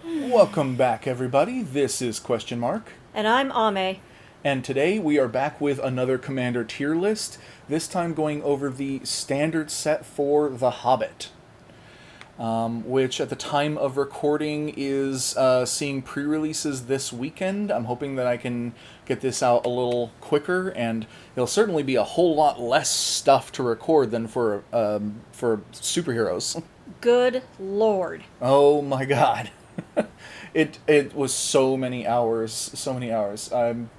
Welcome back, everybody. This is QuestionMarc, And I'm Ame. and today we are back with another Commander tier list, this time going over the standard set for The Hobbit, which at the time of recording is seeing pre-releases this weekend. I'm hoping that I can get this out a little quicker, and it'll certainly be a whole lot less stuff to record than for superheroes. Good Lord. Oh my god. It was so many hours, so many hours. I'm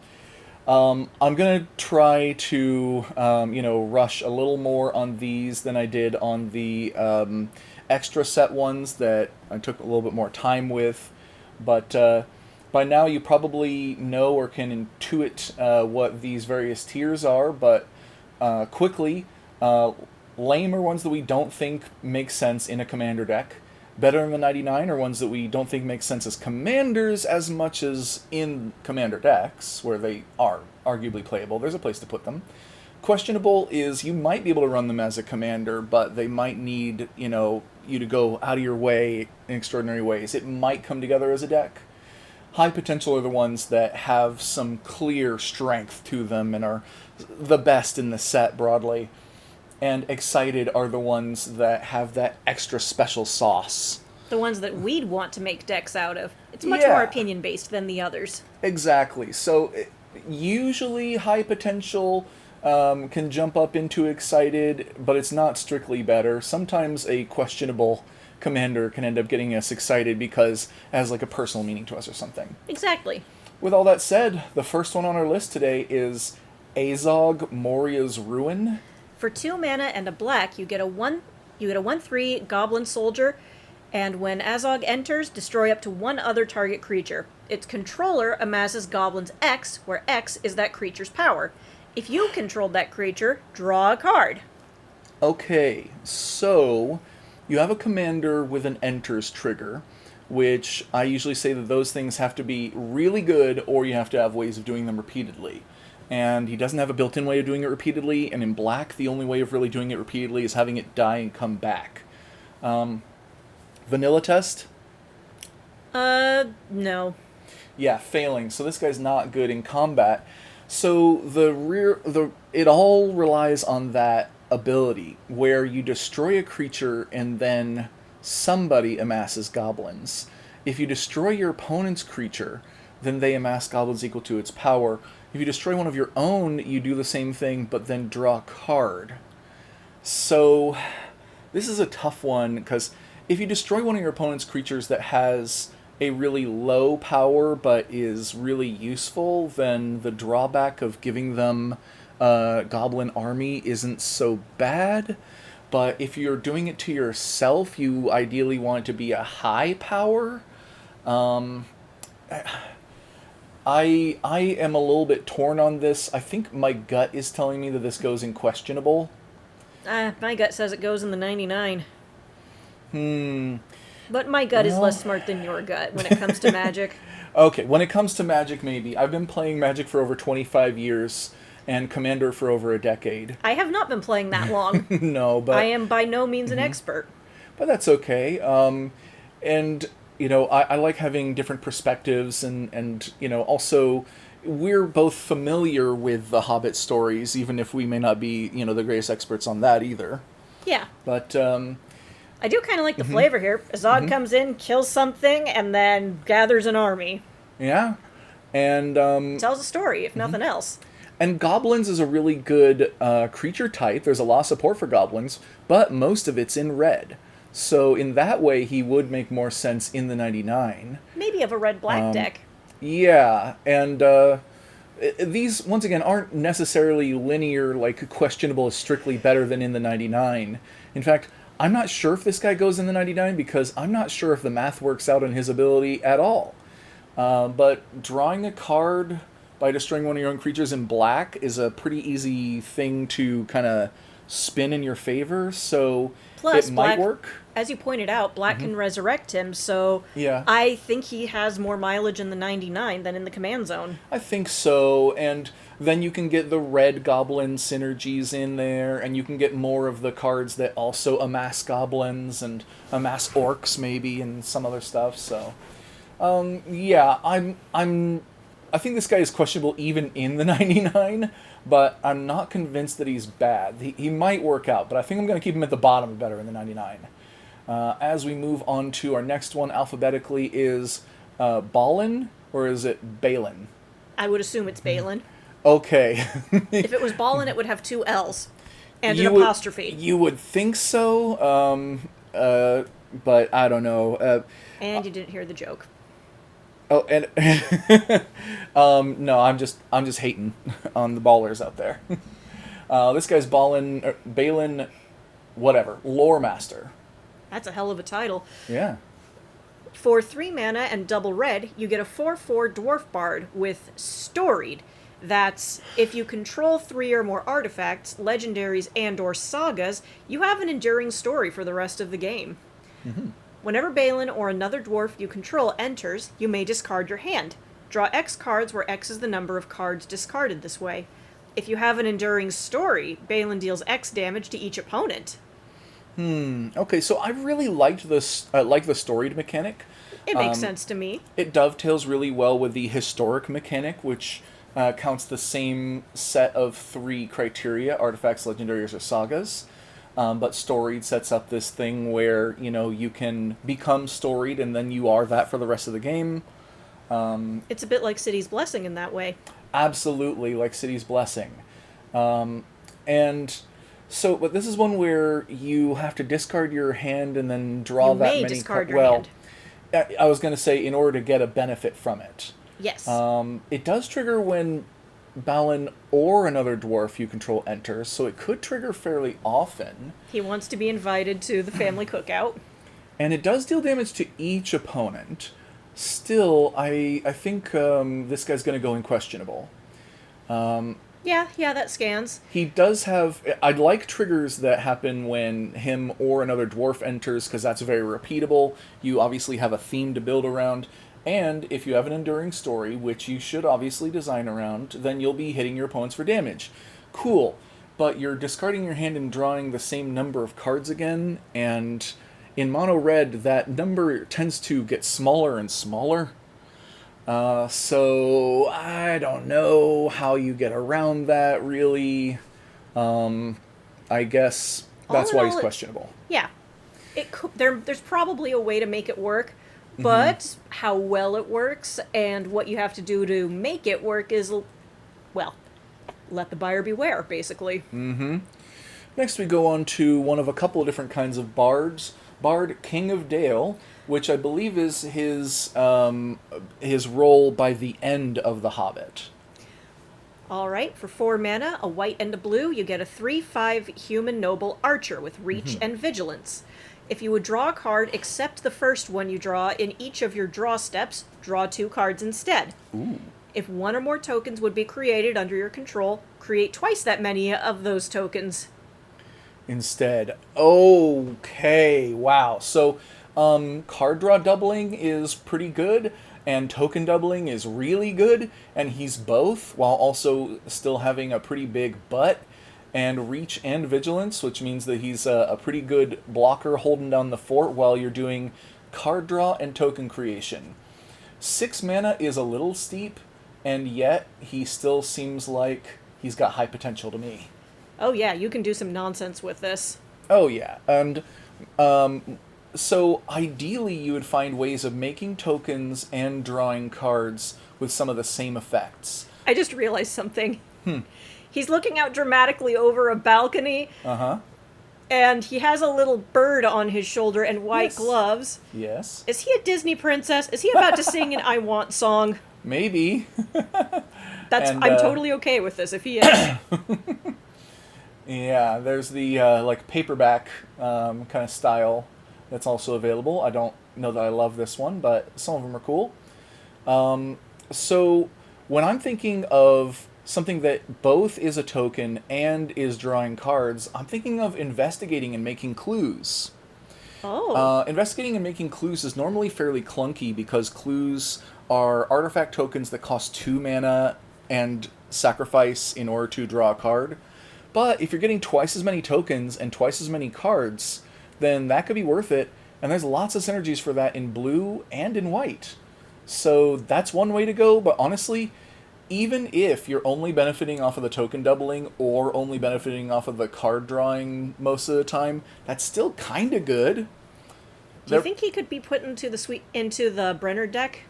gonna try to rush a little more on these than I did on the extra set ones that I took a little bit more time with. But by now you probably know or can intuit what these various tiers are. But quickly, lame are ones that we don't think make sense in a commander deck. Better than the 99 are ones that we don't think make sense as commanders as much as in commander decks, where they are arguably playable. There's a place to put them. Questionable is you might be able to run them as a commander, but they might need, you to go out of your way in extraordinary ways. It might come together as a deck. High potential are the ones that have some clear strength to them and are the best in the set broadly. And excited are the ones that have that extra special sauce. The ones that we'd want to make decks out of. It's much Yeah. more opinion based than the others. Exactly. So usually high potential can jump up into excited, but it's not strictly better. Sometimes a questionable commander can end up getting us excited because it has like a personal meaning to us or something. Exactly. With all that said, the first one on our list today is Azog Moria's Ruin. For 2 mana and a black, you get a 1/3 Goblin Soldier, and when Azog enters, destroy up to one other target creature. Its controller amasses Goblins X, where X is that creature's power. If you controlled that creature, draw a card. Okay, so you have a commander with an enters trigger, which I usually say that those things have to be really good or you have to have ways of doing them repeatedly. And he doesn't have a built-in way of doing it repeatedly, and in black, the only way of really doing it repeatedly is having it die and come back. Vanilla test? No. Yeah, failing. So this guy's not good in combat. So it all relies on that ability, where you destroy a creature and then somebody amasses goblins. If you destroy your opponent's creature, then they amass goblins equal to its power. If you destroy one of your own, you do the same thing, but then draw a card. So, this is a tough one, because if you destroy one of your opponent's creatures that has a really low power, but is really useful, then the drawback of giving them a goblin army isn't so bad. But if you're doing it to yourself, you ideally want it to be a high power. I am a little bit torn on this. I think my gut is telling me that this goes in questionable. My gut says it goes in the 99. But my gut is Well- less smart than your gut when it comes to Magic. Okay, when it comes to Magic, maybe. I've been playing Magic for over 25 years, and Commander for over a decade. I have not been playing that long. No, but I am by no means an expert. but that's okay. And I like having different perspectives, and also we're both familiar with the Hobbit stories, even if we may not be the greatest experts on that either. Yeah. But I do kind of like the flavor here. Azog comes in, kills something, and then gathers an army. yeah, and Tells a story, if nothing else. And goblins is a really good creature type. There's a lot of support for goblins, but most of it's in red. So in that way, he would make more sense in the 99. Maybe of a red-black deck. Yeah, and these, once again, aren't necessarily linear, like questionable is strictly better than in the 99. In fact, I'm not sure if this guy goes in the 99 because I'm not sure if the math works out on his ability at all. But drawing a card by destroying one of your own creatures in black is a pretty easy thing to kind of spin in your favor, so Plus, it might black, work. as you pointed out, black can resurrect him, so Yeah. I think he has more mileage in the 99 than in the command zone. I think so, and then you can get the red goblin synergies in there, and you can get more of the cards that also amass goblins and amass orcs maybe and some other stuff, so Yeah, I think this guy is questionable even in the 99, but I'm not convinced that he's bad. He might work out, but I think I'm going to keep him at the bottom better in the 99. As we move on to our next one alphabetically is Balin, or is it Balin? I would assume it's Balin. Okay. If it was Balin, it would have two L's and an you would apostrophe. you would think so, but I don't know. And you didn't hear the joke. Oh, and no, I'm just hating on the ballers out there. This guy's Balin, whatever, lore master. That's a hell of a title. Yeah. For 3 mana and double red, you get a 4/4 Dwarf Bard with Storied. That's if you control 3 or more artifacts, legendaries, and/or sagas, you have an enduring story for the rest of the game. Mm-hmm. Whenever Balin or another dwarf you control enters, you may discard your hand. Draw X cards where X is the number of cards discarded this way. If you have an enduring story, Balin deals X damage to each opponent. Okay, so I really liked this, like the storied mechanic. It makes sense to me. It dovetails really well with the historic mechanic, which counts the same set of 3 criteria: artifacts, legendaries, or sagas. But storied sets up this thing where, you can become storied and then you are that for the rest of the game. It's a bit like City's Blessing in that way. Absolutely, like City's Blessing. And so, but this is one where you have to discard your hand and then draw You that may many discard your well, hand. I was going to say in order to get a benefit from it. Yes. It does trigger when Balin or another dwarf you control enters, so it could trigger fairly often. He wants to be invited to the family cookout. And it does deal damage to each opponent. Still, I think this guy's going to go in questionable. Yeah, that scans. He does have... I'd like triggers that happen when him or another dwarf enters, because that's very repeatable. You obviously have a theme to build around. And if you have an enduring story, which you should obviously design around, then you'll be hitting your opponents for damage. Cool. But you're discarding your hand and drawing the same number of cards again, and in mono red, that number tends to get smaller and smaller. So I don't know how you get around that, really. I guess that's why he's questionable. Yeah. There's probably a way to make it work, but how well it works and what you have to do to make it work is, well, let the buyer beware, basically. Next we go on to one of a couple of different kinds of bards. Bard King of Dale, which I believe is his role by the end of The Hobbit. Alright, for 4 mana, a white and a blue, you get a 3/5 human noble archer with reach and vigilance. If you would draw a card except the first one you draw in each of your draw steps, draw 2 cards instead. Ooh. If 1 or more tokens would be created under your control, create twice that many of those tokens. Instead. Okay, wow. So, card draw doubling is pretty good, and token doubling is really good, and he's both, while also still having a pretty big butt, and reach and vigilance, which means that he's a pretty good blocker holding down the fort while you're doing card draw and token creation. 6 mana is a little steep, and yet he still seems like he's got high potential to me. Oh yeah, you can do some nonsense with this. Oh yeah, and so ideally you would find ways of making tokens and drawing cards with some of the same effects. I just realized something. He's looking out dramatically over a balcony. And he has a little bird on his shoulder and white gloves. Yes. Is he a Disney princess? Is he about to sing an I Want song? Maybe. I'm totally okay with this if he is. Yeah, there's the like paperback kind of style that's also available. I don't know that I love this one, but some of them are cool. So when I'm thinking of something that both is a token and is drawing cards, I'm thinking of investigating and making clues. Oh. Investigating and making clues is normally fairly clunky because clues are artifact tokens that cost 2 mana and sacrifice in order to draw a card. But if you're getting twice as many tokens and twice as many cards, then that could be worth it. And there's lots of synergies for that in blue and in white. So that's one way to go, but honestly, even if you're only benefiting off of the token doubling or only benefiting off of the card drawing most of the time, that's still kind of good. Do you There, think he could be put into the Brenner deck?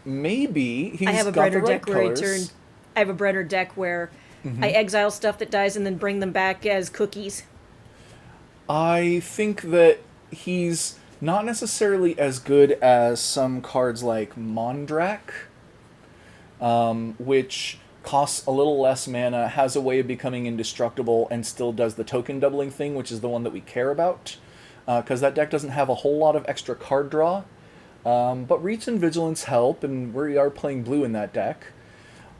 maybe I he's have a got the Brenner right deck where I turn. colors. I have a Brenner deck where I exile stuff that dies and then bring them back as cookies. I think that he's not necessarily as good as some cards like Mondrak, which costs a little less mana, has a way of becoming indestructible, and still does the token doubling thing, which is the one that we care about. Because that deck doesn't have a whole lot of extra card draw. But Reach and Vigilance help, and we are playing blue in that deck.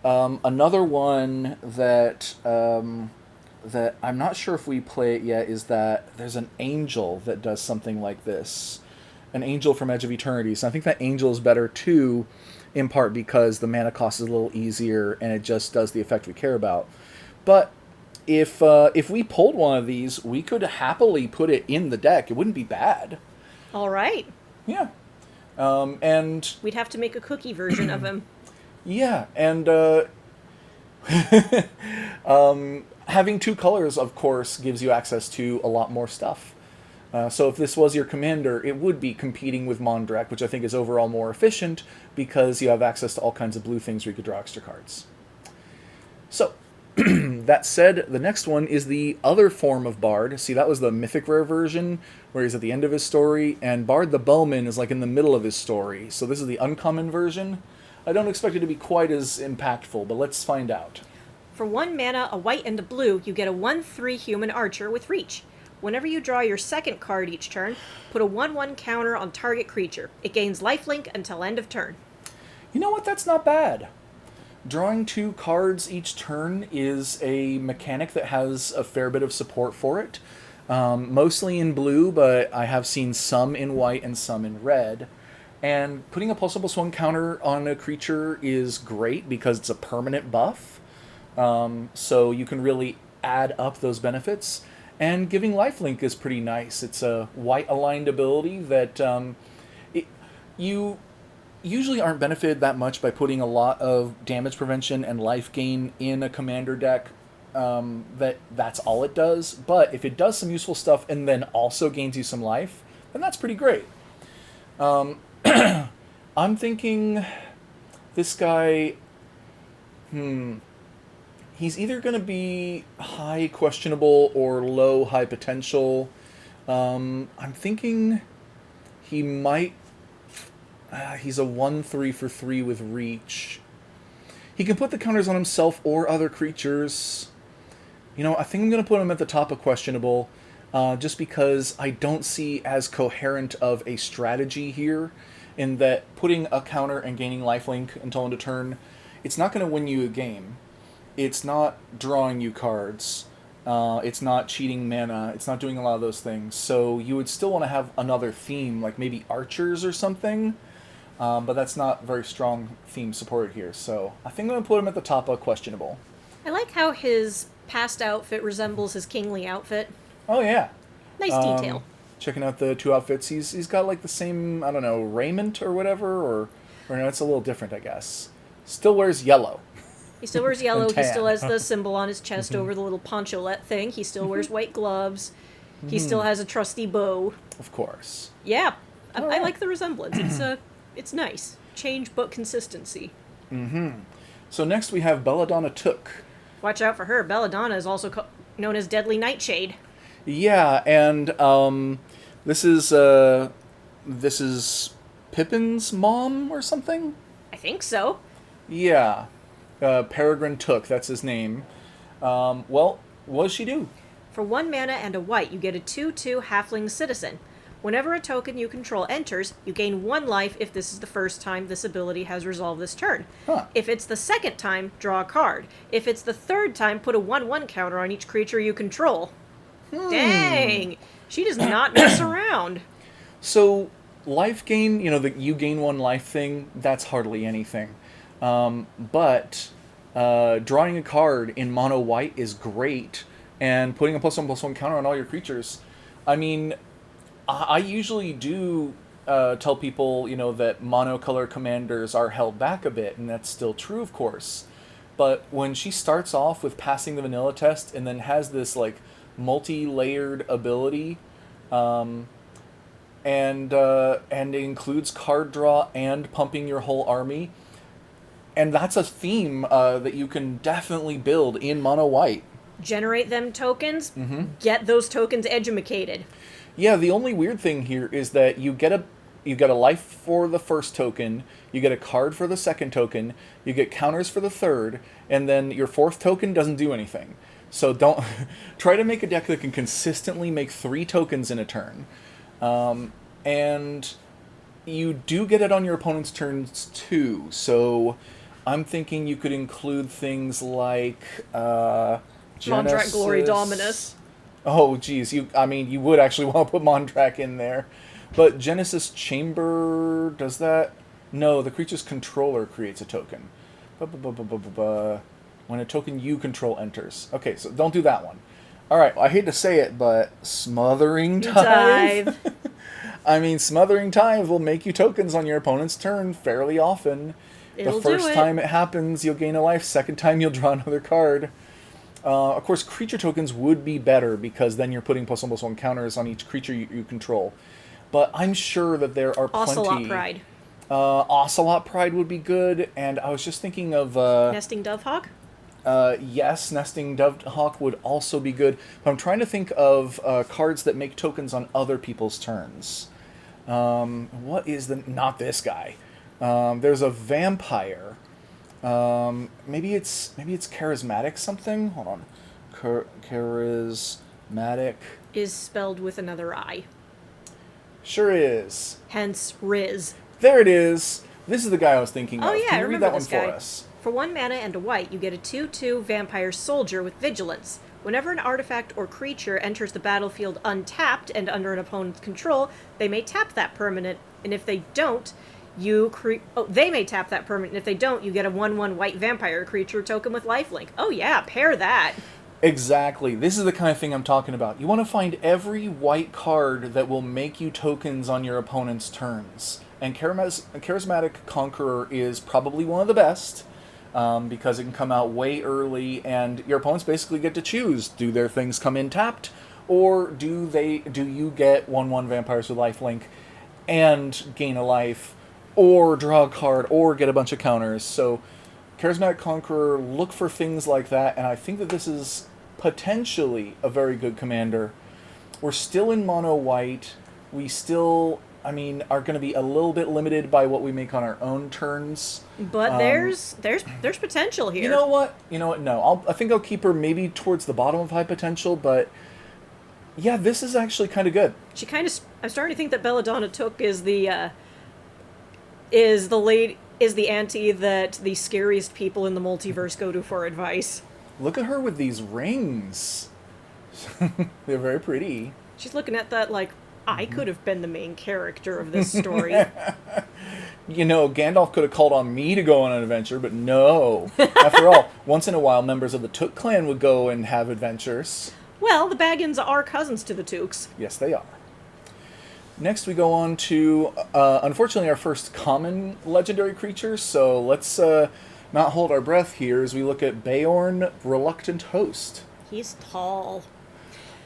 Another one that I'm not sure if we play it yet is that there's an angel that does something like this. An angel from Edge of Eternity. So I think that angel is better too, in part because the mana cost is a little easier and it just does the effect we care about. But if we pulled one of these, we could happily put it in the deck. It wouldn't be bad. All right. Yeah. And We'd have to make a cookie version of him. yeah, and having two colors, of course, gives you access to a lot more stuff. So if this was your commander, it would be competing with Mondrak, which I think is overall more efficient because you have access to all kinds of blue things where you could draw extra cards. So, that said, the next one is the other form of Bard. See, that was the Mythic Rare version, where he's at the end of his story, and Bard the Bowman is like in the middle of his story. So this is the uncommon version. I don't expect it to be quite as impactful, but let's find out. For 1 mana, a white and a blue, you get a 1/3 human archer with reach. Whenever you draw your second card each turn, put a 1/1 counter on target creature. It gains lifelink until end of turn. You know what? That's not bad. Drawing 2 cards each turn is a mechanic that has a fair bit of support for it. Mostly in blue, but I have seen some in white and some in red. And putting a +1/+1 counter on a creature is great because it's a permanent buff. So you can really add up those benefits. And giving lifelink is pretty nice. It's a white-aligned ability that you usually aren't benefited that much by putting a lot of damage prevention and life gain in a commander deck. That's all it does. But if it does some useful stuff and then also gains you some life, then that's pretty great. I'm thinking this guy... He's either going to be high questionable or low high potential. I'm thinking he might... he's a 1/3 for 3 with reach. He can put the counters on himself or other creatures. You know, I think I'm going to put him at the top of questionable, just because I don't see as coherent of a strategy here, in that putting a counter and gaining lifelink until end of turn, it's not going to win you a game. It's not drawing you cards. It's not cheating mana. It's not doing a lot of those things. So you would still want to have another theme, like maybe archers or something. But that's not very strong theme supported here. So I think I'm going to put him at the top of questionable. I like how his past outfit resembles his kingly outfit. Oh, yeah. Nice detail. Checking out the 2 outfits. He's got like the same, I don't know, raiment or whatever. Or no, it's a little different, I guess. Still wears yellow. He still wears yellow. And He still has the symbol on his chest over the little poncholet thing. He still wears white gloves. He still has a trusty bow. Of course. Yeah, I right. like the resemblance. It's nice. Change but consistency. So next we have Belladonna Took. Watch out for her. Belladonna is also known as Deadly Nightshade. Yeah, and this is Pippin's mom or something? I think so. Yeah. Peregrine Took, that's his name. Well, what does she do? For 1 mana and a white, you get a 2/2 halfling citizen. Whenever a token you control enters, you gain 1 life if this is the first time this ability has resolved this turn. Huh. If it's the second time, draw a card. If it's the third time, put a 1/1 counter on each creature you control. Dang! She does not mess around. So, life gain, you gain 1 life thing, that's hardly anything. But drawing a card in mono white is great, and putting a +1/+1 counter on all your creatures. I mean, I usually do tell people, that monocolor commanders are held back a bit, and that's still true, of course. But when she starts off with passing the vanilla test and then has this like multi-layered ability, um, and it includes card draw and pumping your whole army, and that's a theme that you can definitely build in mono white. Generate them tokens, get those tokens edumacated. Yeah, the only weird thing here is that you get a life for the first token, you get a card for the second token, you get counters for the third, and then your fourth token doesn't do anything. So don't try to make a deck that can consistently make 3 tokens in a turn. And you do get it on your opponent's turns too. So I'm thinking you could include things like Mondrak Glory Dominus. Oh, geez. You would actually want to put Mondrak in there. But Genesis Chamber, does that? No, the creature's controller creates a token. When a token you control enters. Okay, so don't do that one. Alright, I hate to say it, but Smothering Tithe. Smothering Tithe will make you tokens on your opponent's turn fairly often. It'll the first do it. time it happens, you'll gain a life. Second time, you'll draw another card. Of course, creature tokens would be better because then you're putting +1/+1 counters on each creature you control. But I'm sure that there are plenty. Ocelot Pride. Ocelot Pride would be good, and I was just thinking of... Nesting Dovehawk? Yes, Nesting Dovehawk would also be good. But I'm trying to think of cards that make tokens on other people's turns. What is the... Not this guy. There's a vampire. Maybe it's charismatic something. Hold on, charismatic Is spelled with another I. Sure is. Hence, Riz. There it is. This is the guy I was thinking of. Oh yeah, Can I you read remember that this one guy. for us? For 1 mana and a white, you get a 2/2 vampire soldier with vigilance. Whenever an artifact or creature enters the battlefield untapped and under an opponent's control, they may tap that permanent, and if they don't, they may tap that permanent, and if they don't, you get a 1/1 white vampire creature token with lifelink. Oh yeah, pair that. Exactly. This is the kind of thing I'm talking about. You want to find every white card that will make you tokens on your opponent's turns. And Charismatic Conqueror is probably one of the best, because it can come out way early, and your opponents basically get to choose. Do their things come in tapped, or do you get 1/1 vampires with lifelink and gain a life, or draw a card, or get a bunch of counters? So Charismatic Conqueror, look for things like that, and I think that this is potentially a very good commander. We're still in mono white. We still, are going to be a little bit limited by what we make on our own turns. But there's potential here. You know what? No, I think I'll keep her maybe towards the bottom of high potential, but yeah, this is actually kind of good. I'm starting to think that Belladonna Took is the auntie that the scariest people in the multiverse go to for advice. Look at her with these rings. They're very pretty. She's looking at that like, I could have been the main character of this story. Gandalf could have called on me to go on an adventure, but no. After all, once in a while, members of the Took clan would go and have adventures. Well, the Baggins are cousins to the Tooks. Yes, they are. Next, we go on to, unfortunately, our first common legendary creature, so let's not hold our breath here as we look at Beorn, Reluctant Host. He's tall.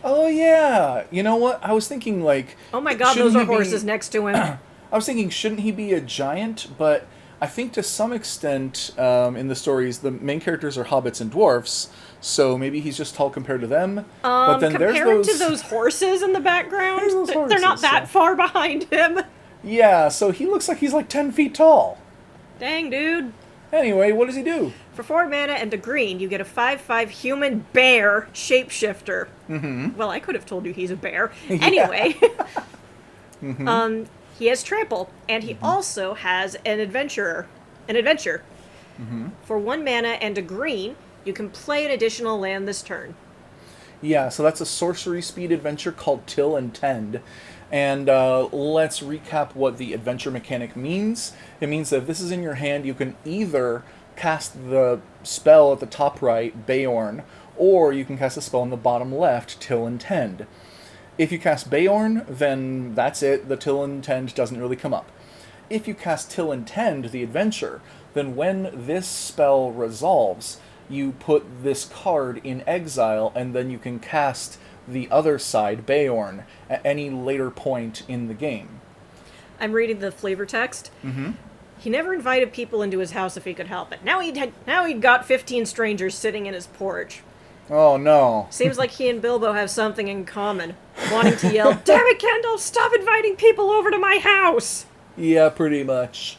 Oh, yeah. You know what? I was thinking, oh my god, those are horses next to him. I was thinking, shouldn't he be a giant? But I think to some extent, in the stories, the main characters are hobbits and dwarfs, so maybe he's just tall compared to them. But then compared to those horses in the background, they're not that far behind him. Yeah, so he looks like he's 10 feet tall. Dang, dude. Anyway, what does he do? For 4 mana and a green, you get a 5/5 human bear shapeshifter. Mm-hmm. Well, I could have told you he's a bear. Anyway. Mm-hmm. He has trample, and he also has an adventure. Mm-hmm. For 1 mana and a green, you can play an additional land this turn. Yeah, so that's a sorcery speed adventure called Till and Tend. And let's recap what the adventure mechanic means. It means that if this is in your hand, you can either cast the spell at the top right, Beorn, or you can cast a spell in the bottom left, Till and Tend. If you cast Beorn, then that's it. The Till Intend doesn't really come up. If you cast Till Intend, the adventure, then when this spell resolves, you put this card in exile, and then you can cast the other side, Beorn, at any later point in the game. I'm reading the flavor text. Mm-hmm. He never invited people into his house if he could help it. Now he'd got 15 strangers sitting in his porch. Oh no. Seems like he and Bilbo have something in common. Wanting to yell, "Damn it, Kendall, stop inviting people over to my house!" Yeah, pretty much.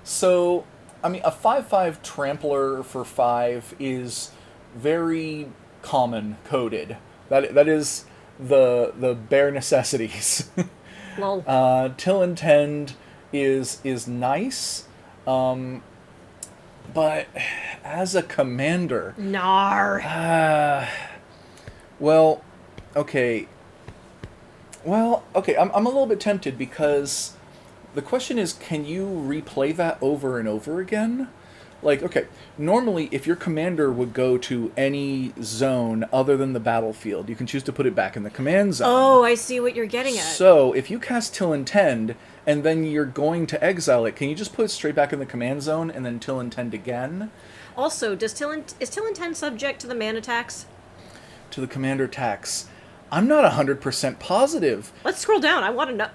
So, I mean, a 5/5 trampler for 5 is very common coded. That is the bare necessities. Lol. Till Intend is nice, but as a commander, Nar. well, okay. Well, okay, I'm a little bit tempted because the question is, can you replay that over and over again? Like, okay, normally if your commander would go to any zone other than the battlefield, you can choose to put it back in the command zone. Oh, I see what you're getting at. So, if you cast Till Intend, and then you're going to exile it, can you just put it straight back in the command zone, and then Till Intend again? Also, is Till Intend subject to the mana tax? To the commander tax. I'm not 100% positive. Let's scroll down. I want to know.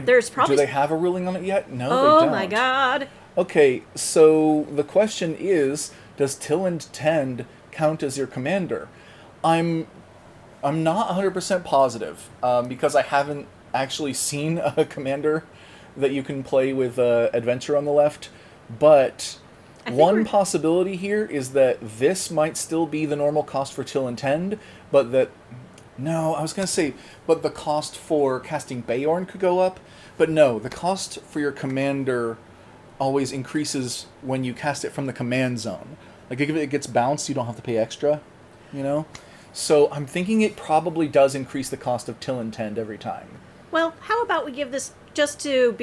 There's probably... Do they have a ruling on it yet? No, they don't. Oh my god. Okay, so the question is, does Till Intend count as your commander? I'm not 100% positive, because I haven't actually seen a commander that you can play with adventure on the left, but one possibility here is that this might still be the normal cost for Till Intend, but that... No, I was going to say, but the cost for casting Beorn could go up, but no, the cost for your commander always increases when you cast it from the command zone. Like, if it gets bounced, you don't have to pay extra, you know? So I'm thinking it probably does increase the cost of Till Intend every time. Well, how about we give this, just to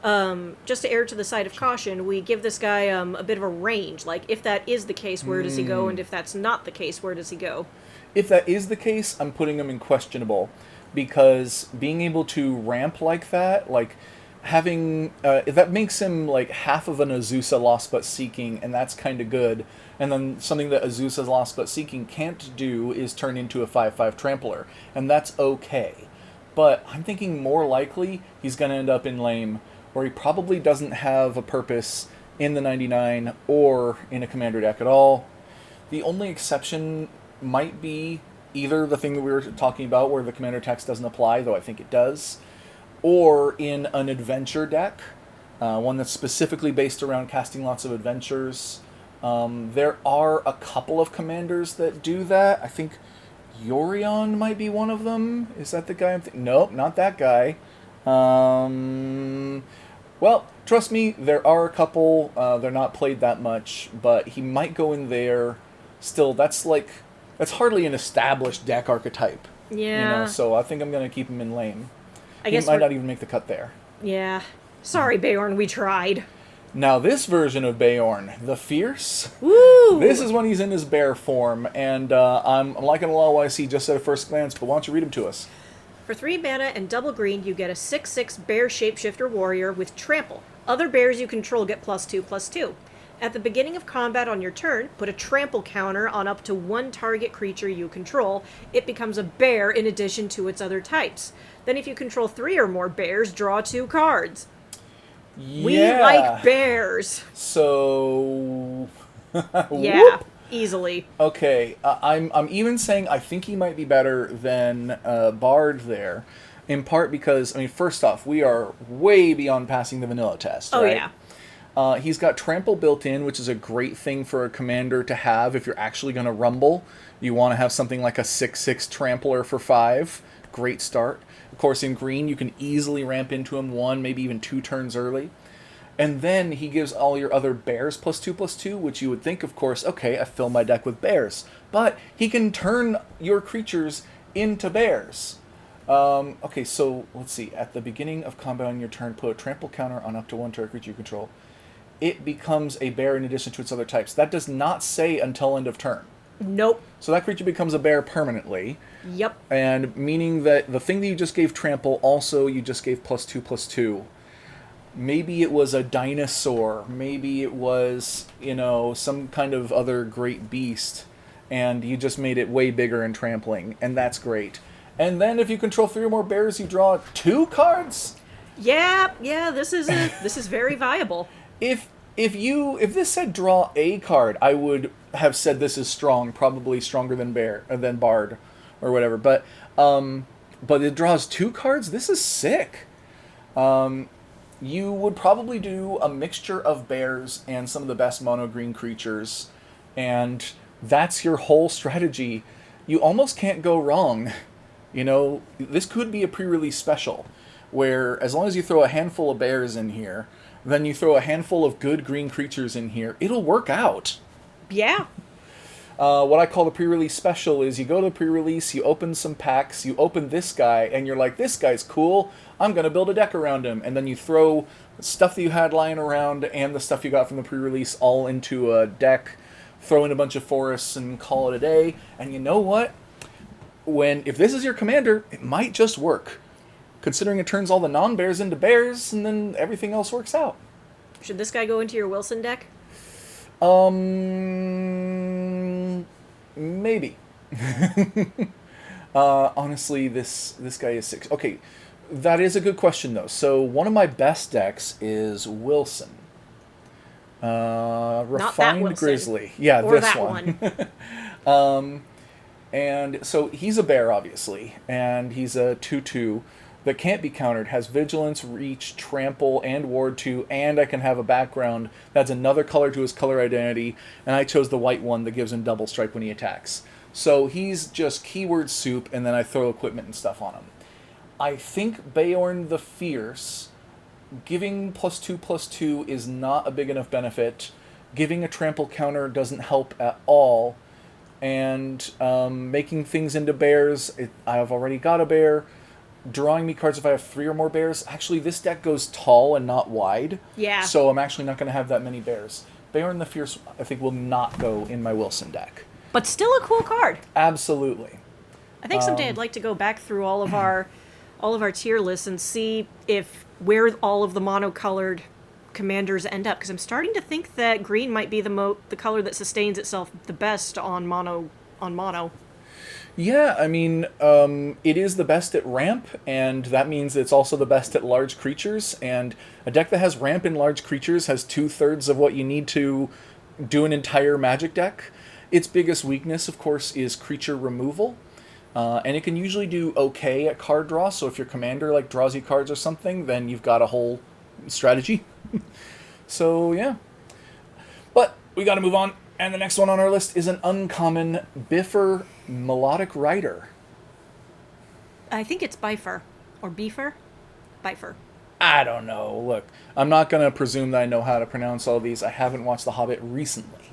err to the side of caution, we give this guy a bit of a range. Like, if that is the case, where does he go? And if that's not the case, where does he go? If that is the case, I'm putting him in questionable. Because being able to ramp like that, like... having that makes him like half of an Azusa Lost But Seeking, and that's kind of good. And then something that Azusa Lost But Seeking can't do is turn into a 5/5 trampler, and that's okay. But I'm thinking more likely he's going to end up in lame, where he probably doesn't have a purpose in the 99 or in a commander deck at all. The only exception might be either the thing that we were talking about where the commander text doesn't apply, though I think it does, or in an adventure deck, one that's specifically based around casting lots of adventures. There are a couple of commanders that do that. I think Yorion might be one of them. Is that the guy I'm thinking? Nope, not that guy. Well, trust me, there are a couple. They're not played that much, but he might go in there. Still, that's hardly an established deck archetype. Yeah. You know, so I think I'm going to keep him in lane. I guess he might not even make the cut there. Yeah. Sorry, Beorn, we tried. Now this version of Beorn, the Fierce, Woo! This is when he's in his bear form, and I'm liking a lot of what I see just at a first glance, but why don't you read him to us? For 3 mana and double green, you get a 6/6 bear shapeshifter warrior with trample. Other bears you control get +2/+2. At the beginning of combat on your turn, put a trample counter on up to one target creature you control. It becomes a bear in addition to its other types. Then if you control 3 or more bears, draw 2 cards. Yeah. We like bears. So... Yeah, easily. Okay, I'm even saying I think he might be better than Bard there. In part because, I mean, first off, we are way beyond passing the vanilla test, Oh, right? yeah. He's got Trample built in, which is a great thing for a commander to have if you're actually going to rumble. You want to have something like a 6/6 Trampler for 5. Great start. Of course, in green, you can easily ramp into him 1, maybe even 2 turns early. And then he gives all your other bears +2/+2, which you would think, of course, okay, I fill my deck with bears. But he can turn your creatures into bears. Okay, so let's see. At the beginning of combat on your turn, put a trample counter on up to one target creature you control. It becomes a bear in addition to its other types. That does not say until end of turn. Nope. So that creature becomes a bear permanently, Yep. and meaning that the thing that you just gave trample also you just gave +2/+2. Maybe it was a dinosaur. Maybe it was, some kind of other great beast, and you just made it way bigger and trampling, and that's great. And then if you control 3 or more bears, you draw 2 cards. Yeah. This is very viable. If this said draw a card, I would have said this is strong, probably stronger than Bard, or whatever. But it draws 2 cards. This is sick. You would probably do a mixture of bears and some of the best mono green creatures, and that's your whole strategy. You almost can't go wrong. This could be a pre-release special, where as long as you throw a handful of bears in here, then you throw a handful of good green creatures in here, it'll work out. Yeah. What I call the pre-release special is you go to the pre-release, you open some packs, you open this guy, and you're like, this guy's cool, I'm going to build a deck around him. And then you throw stuff that you had lying around and the stuff you got from the pre-release all into a deck, throw in a bunch of forests, and call it a day. And you know what? If this is your commander, it might just work. Considering it turns all the non-bears into bears, and then everything else works out. Should this guy go into your Wilson deck? Maybe. Honestly, this guy is 6. Okay, that is a good question, though. So one of my best decks is Wilson. Refined Wilson. Grizzly. Yeah, or this that one. And so he's a bear, obviously, and he's a 2/2 that can't be countered, has Vigilance, Reach, Trample, and Ward 2, and I can have a background that's another color to his color identity, and I chose the white one that gives him double strike when he attacks. So he's just keyword soup, and then I throw equipment and stuff on him. I think Beorn the Fierce, giving +2/+2 is not a big enough benefit. Giving a trample counter doesn't help at all. And making things into bears, I've already got a bear. Drawing me cards if I have 3 or more bears. Actually, this deck goes tall and not wide. Yeah. So I'm actually not going to have that many bears. Beorn the Fierce, I think, will not go in my Wilson deck. But still a cool card. Absolutely. I think someday I'd like to go back through all of our tier lists and see where all of the monocolored commanders end up, because I'm starting to think that green might be the color that sustains itself the best on mono. Yeah, I mean, it is the best at ramp, and that means it's also the best at large creatures, and a deck that has ramp in large creatures has 2/3 of what you need to do an entire Magic deck. Its biggest weakness, of course, is creature removal, and it can usually do okay at card draw, so if your commander draws you cards or something, then you've got a whole strategy. So, yeah. But we gotta move on. And the next one on our list is an uncommon Bifur Melodic Rider. I think it's Bifer. Or Beefer? Bifer. I don't know. Look, I'm not going to presume that I know how to pronounce all these. I haven't watched The Hobbit recently.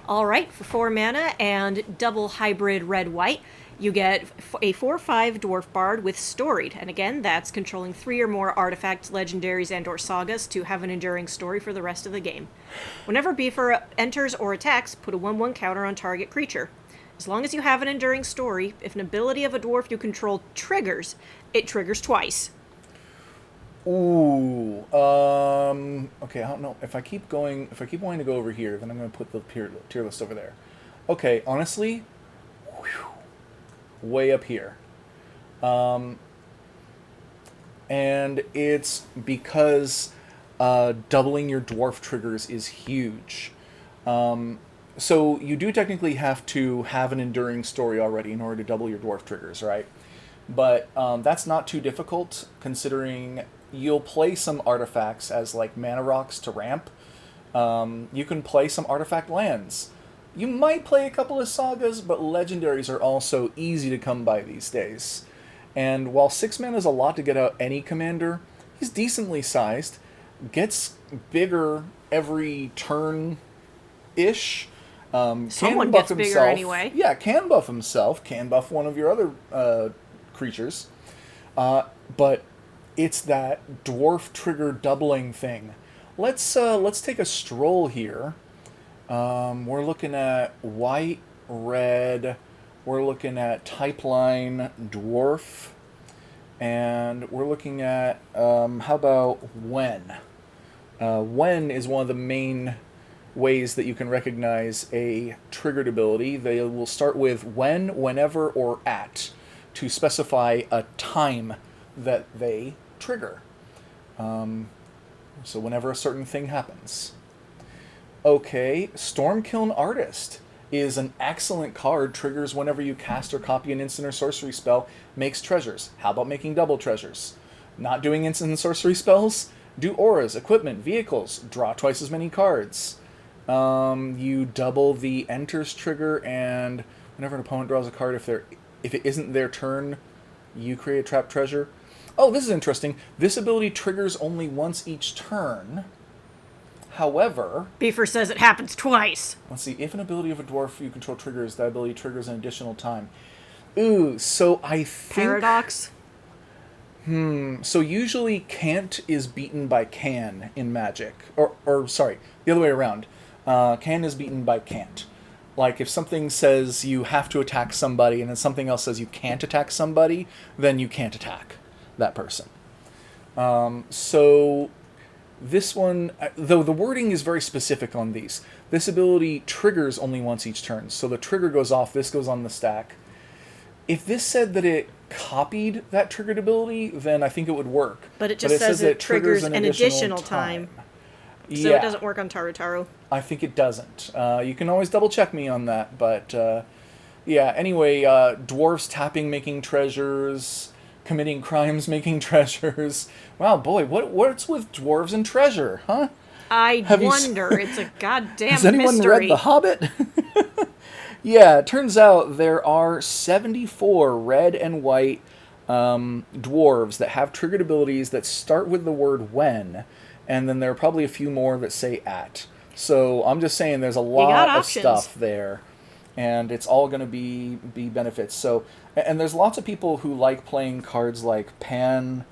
All right, for 4 mana and double hybrid red-white, you get a 4/5 Dwarf Bard with Storied. And again, that's controlling 3 or more artifacts, legendaries, and or sagas to have an enduring story for the rest of the game. Whenever Beefer enters or attacks, put a 1/1 counter on target creature. As long as you have an enduring story, if an ability of a dwarf you control triggers, it triggers twice. Ooh. Okay, I don't know. If I keep wanting to go over here, then I'm going to put the tier list over there. Okay, honestly, way up here. And it's because doubling your dwarf triggers is huge. So you do technically have to have an enduring story already in order to double your dwarf triggers, right? But that's not too difficult, considering you'll play some artifacts as mana rocks to ramp. You can play some artifact lands. You might play a couple of sagas, but legendaries are also easy to come by these days. And while 6 mana is a lot to get out any commander, he's decently sized, gets bigger every turn-ish. Someone gets bigger anyway. Yeah, can buff himself, can buff one of your other creatures. But it's that dwarf trigger doubling thing. Let's take a stroll here. We're looking at white red. We're looking at type line dwarf. And we're looking at, how about when? When is one of the main ways that you can recognize a triggered ability. They will start with when, whenever, or at to specify a time that they trigger. So whenever a certain thing happens. Okay, Stormkiln Artist is an excellent card. Triggers whenever you cast or copy an instant or sorcery spell. Makes treasures. How about making double treasures? Not doing instant and sorcery spells? Do auras, equipment, vehicles. Draw twice as many cards. You double the enters trigger, and whenever an opponent draws a card, if it isn't their turn, you create a trapped treasure. Oh, this is interesting. This ability triggers only once each turn. However, Beaver says it happens twice. Let's see. If an ability of a dwarf you control triggers, that ability triggers an additional time. Ooh, so I think... Paradox? So usually can't is beaten by can in Magic. Or sorry, the other way around. Can is beaten by can't. Like, if something says you have to attack somebody and then something else says you can't attack somebody, then you can't attack that person. So this one, though the wording is very specific on these, this ability triggers only once each turn. So the trigger goes off, this goes on the stack. If this said that it copied that triggered ability, then I think it would work. But it just says it triggers an additional time. So Yeah, it doesn't work on Tarutaru. I think it doesn't. You can always double check me on that, but yeah. Anyway, dwarves tapping, making treasures, committing crimes, making treasures. Wow, boy, what's with dwarves and treasure, huh? I wonder. It's a goddamn Has anyone mystery. read The Hobbit? Yeah, it turns out there are 74 red and white dwarves that have triggered abilities that start with the word when, and then there are probably a few more that say at. So I'm just saying there's a lot of stuff there, and it's all going to be benefits. So, and there's lots of people who like playing cards like Panharmonicon,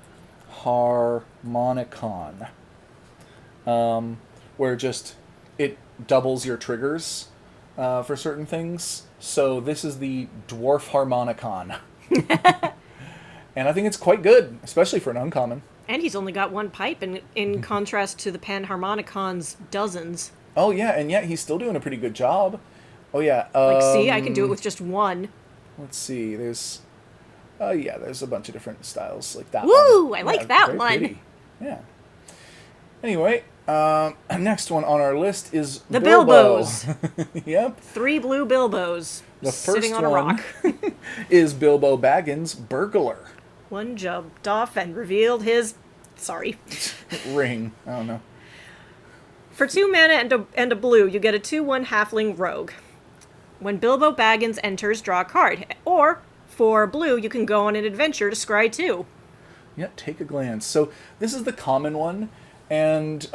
where just it doubles your triggers for certain things. So this is the Dwarf Harmonicon. And I think it's quite good, especially for an uncommon. And he's only got one pipe, in contrast to the Panharmonicon's dozens. Oh, yeah, and yet he's still doing a pretty good job. Oh, yeah. See, I can do it with just one. Let's see, there's... yeah, there's a bunch of different styles like that. Woo! One. I like that very one. Pretty. Yeah. Anyway, next one on our list is The Bilbo. Bilbos. Yep. 3 blue Bilbos The sitting first on a one rock. is Bilbo Baggins, Burglar. One jumped off and revealed his... Sorry. Ring. I don't know. For 2 mana and a blue, you get a 2/1 halfling rogue. When Bilbo Baggins enters, draw a card. Or, for blue, you can go on an adventure to scry 2. Yeah, take a glance. So this is the common one. And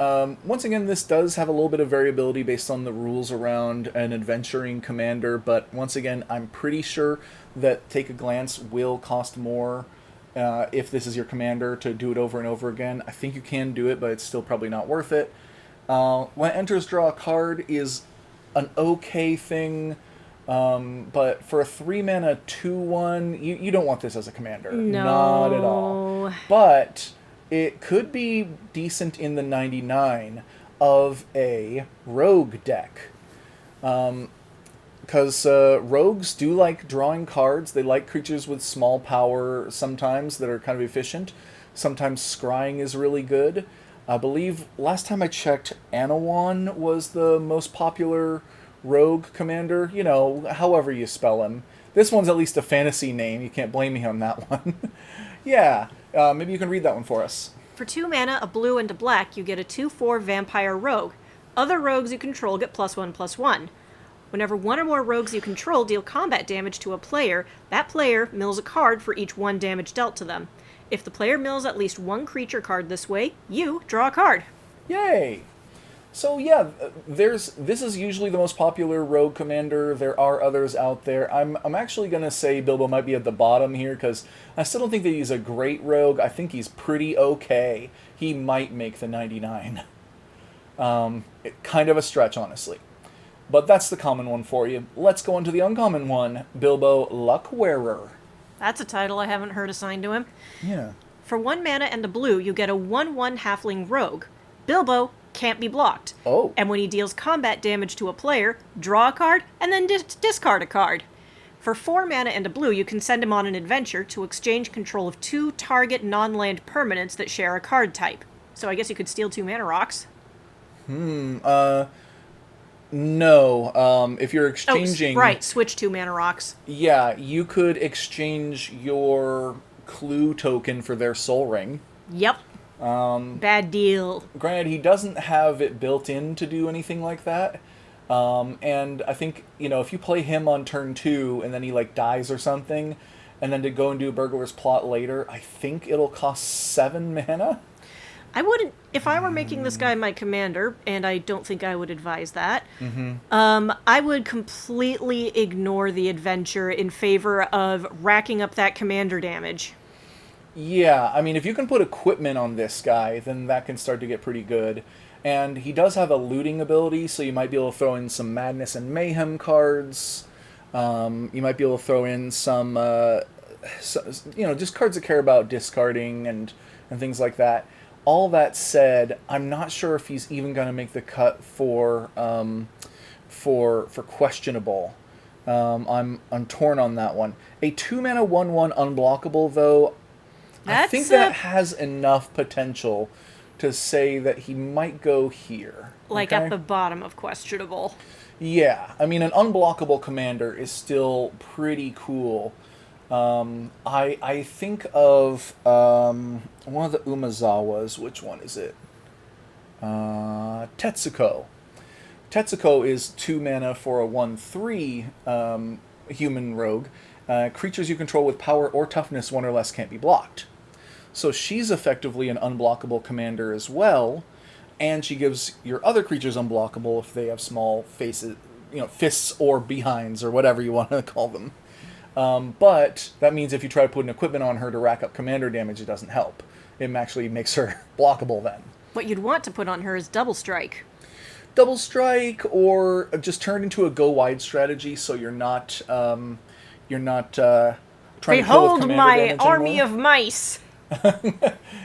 once again, this does have a little bit of variability based on the rules around an adventuring commander. But once again, I'm pretty sure that Take a Glance will cost more if this is your commander to do it over and over again. I think you can do it, but it's still probably not worth it. When it enters, draw a card is an okay thing. But for a 3 mana 2/1, you don't want this as a commander. No. Not at all. But it could be decent in the 99 of a rogue deck. Because rogues do like drawing cards. They like creatures with small power sometimes that are kind of efficient. Sometimes scrying is really good. I believe last time I checked, Anawan was the most popular rogue commander. You know, however you spell him. This one's at least a fantasy name. You can't blame me on that one. Yeah, maybe you can read that one for us. For 2 mana, a blue, and a black, you get a 2/4 vampire rogue. Other rogues you control get +1/+1. Whenever one or more rogues you control deal combat damage to a player, that player mills a card for each 1 damage dealt to them. If the player mills at least 1 creature card this way, you draw a card. Yay! So yeah, this is usually the most popular rogue commander. There are others out there. I'm actually going to say Bilbo might be at the bottom here, because I still don't think that he's a great rogue. I think he's pretty okay. He might make the 99. Kind of a stretch, honestly. But that's the common one for you. Let's go on to the uncommon one. Bilbo Luckwearer. That's a title I haven't heard assigned to him. Yeah. For 1 mana and a blue, you get a 1/1 halfling rogue. Bilbo can't be blocked. Oh. And when he deals combat damage to a player, draw a card and then discard a card. For 4 mana and a blue, you can send him on an adventure to exchange control of 2 target non-land permanents that share a card type. So I guess you could steal 2 mana rocks. No. If you're exchanging... Oh, right, switch 2 mana rocks. Yeah, you could exchange your clue token for their soul ring. Yep. Bad deal. Granted, he doesn't have it built in to do anything like that. And I think, if you play him on turn 2 and then he, dies or something, and then to go and do a Burglar's Plot later, I think it'll cost 7 mana? I wouldn't, if I were making this guy my commander, and I don't think I would advise that, I would completely ignore the adventure in favor of racking up that commander damage. Yeah, I mean, if you can put equipment on this guy, then that can start to get pretty good. And he does have a looting ability, so you might be able to throw in some Madness and Mayhem cards. You might be able to throw in some, just cards that care about discarding and things like that. All that said, I'm not sure if he's even going to make the cut for questionable. I'm torn on that one. A 2 mana 1/1 unblockable, though, I think that has enough potential to say that he might go here. Like okay? at the bottom of questionable. Yeah, I mean, an unblockable commander is still pretty cool. I think of one of the Umezawas. Which one is it? Tetsuko. Tetsuko is 2 mana for a 1/3 human rogue. Creatures you control with power or toughness 1 or less can't be blocked. So she's effectively an unblockable commander as well, and she gives your other creatures unblockable if they have small faces, fists or behinds or whatever you want to call them. But that means if you try to put an equipment on her to rack up commander damage, it doesn't help. It actually makes her blockable then. What you'd want to put on her is Double Strike. Double Strike, or just turn into a go wide strategy, so you're not trying to kill with Behold commander my damage army anymore. of mice.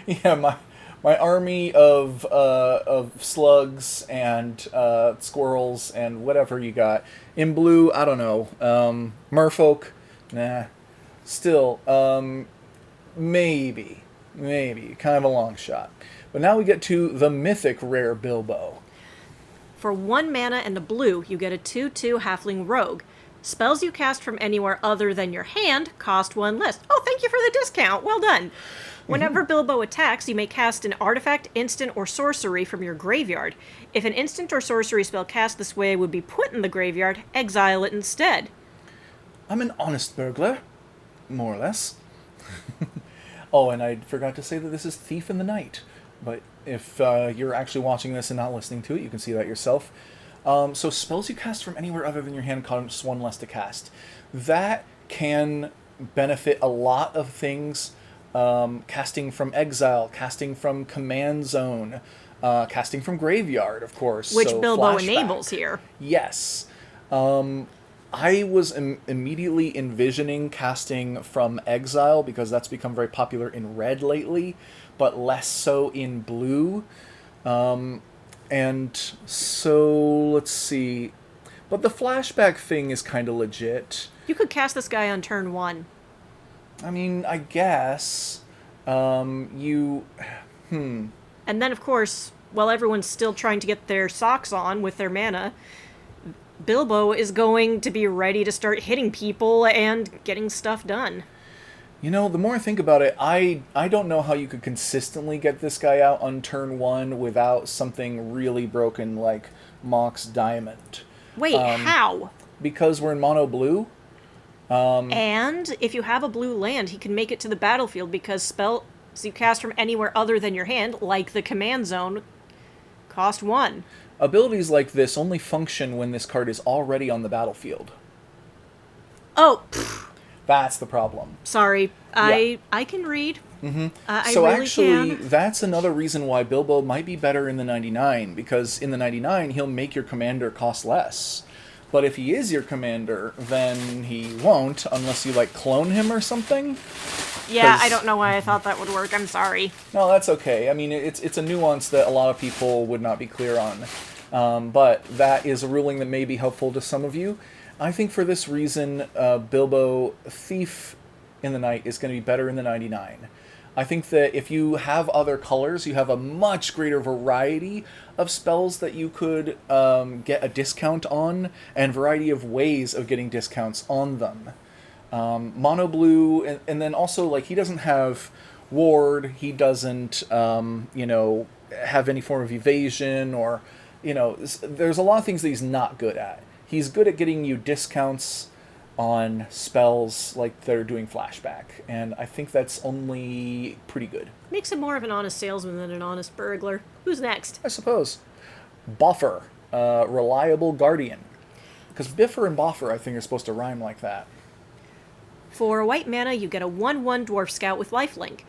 Yeah, my army of slugs and squirrels and whatever you got. In blue, I don't know. Merfolk, nah. Still, maybe. Kind of a long shot. But now we get to the mythic rare Bilbo. For 1 mana and a blue, you get a 2/2 halfling rogue. Spells you cast from anywhere other than your hand cost 1 less. Oh, thank you for the discount. Well done. Whenever Bilbo attacks, you may cast an artifact, instant, or sorcery from your graveyard. If an instant or sorcery spell cast this way would be put in the graveyard, exile it instead. I'm an honest burglar, more or less. Oh, and I forgot to say that this is Thief in the Night. But if you're actually watching this and not listening to it, you can see that yourself. So spells you cast from anywhere other than your hand cost 1 less to cast. That can benefit a lot of things. Casting from exile, casting from command zone, casting from graveyard, of course. Which so Bilbo flashback. enables here. Yes. I was immediately envisioning casting from exile because that's become very popular in red lately, but less so in blue. And so, let's see. But the flashback thing is kind of legit. You could cast this guy on turn 1. I mean, I guess. And then, of course, while everyone's still trying to get their socks on with their mana, Bilbo is going to be ready to start hitting people and getting stuff done. The more I think about it, I don't know how you could consistently get this guy out on turn 1 without something really broken like Mox Diamond. Wait, how? Because we're in mono blue. And if you have a blue land, he can make it to the battlefield because spells you cast from anywhere other than your hand, like the command zone, cost 1. Abilities like this only function when this card is already on the battlefield. Oh, That's the problem. sorry. I can read. Mm-hmm. I So really actually, can. that's another reason why Bilbo might be better in the 99, because in the 99, he'll make your commander cost less. But if he is your commander, then he won't, unless you, like, clone him or something. Yeah, I don't know why I thought that would work. I'm sorry. No, that's okay. I mean, it's a nuance that a lot of people would not be clear on. But that is a ruling that may be helpful to some of you. I think for this reason, Bilbo Thief in the Night is going to be better in the 99. I think that if you have other colors, you have a much greater variety of spells that you could get a discount on, and variety of ways of getting discounts on them. Mono blue, and then also, like, he doesn't have ward, he doesn't, have any form of evasion, or, there's a lot of things that he's not good at. He's good at getting you discounts on spells like they're doing flashback, and I think that's only pretty good. Makes him more of an honest salesman than an honest burglar. Who's next? I suppose. Boffer, reliable guardian. Because Biffer and Boffer, I think, are supposed to rhyme like that. For a white mana, you get a 1/1 Dwarf Scout with lifelink.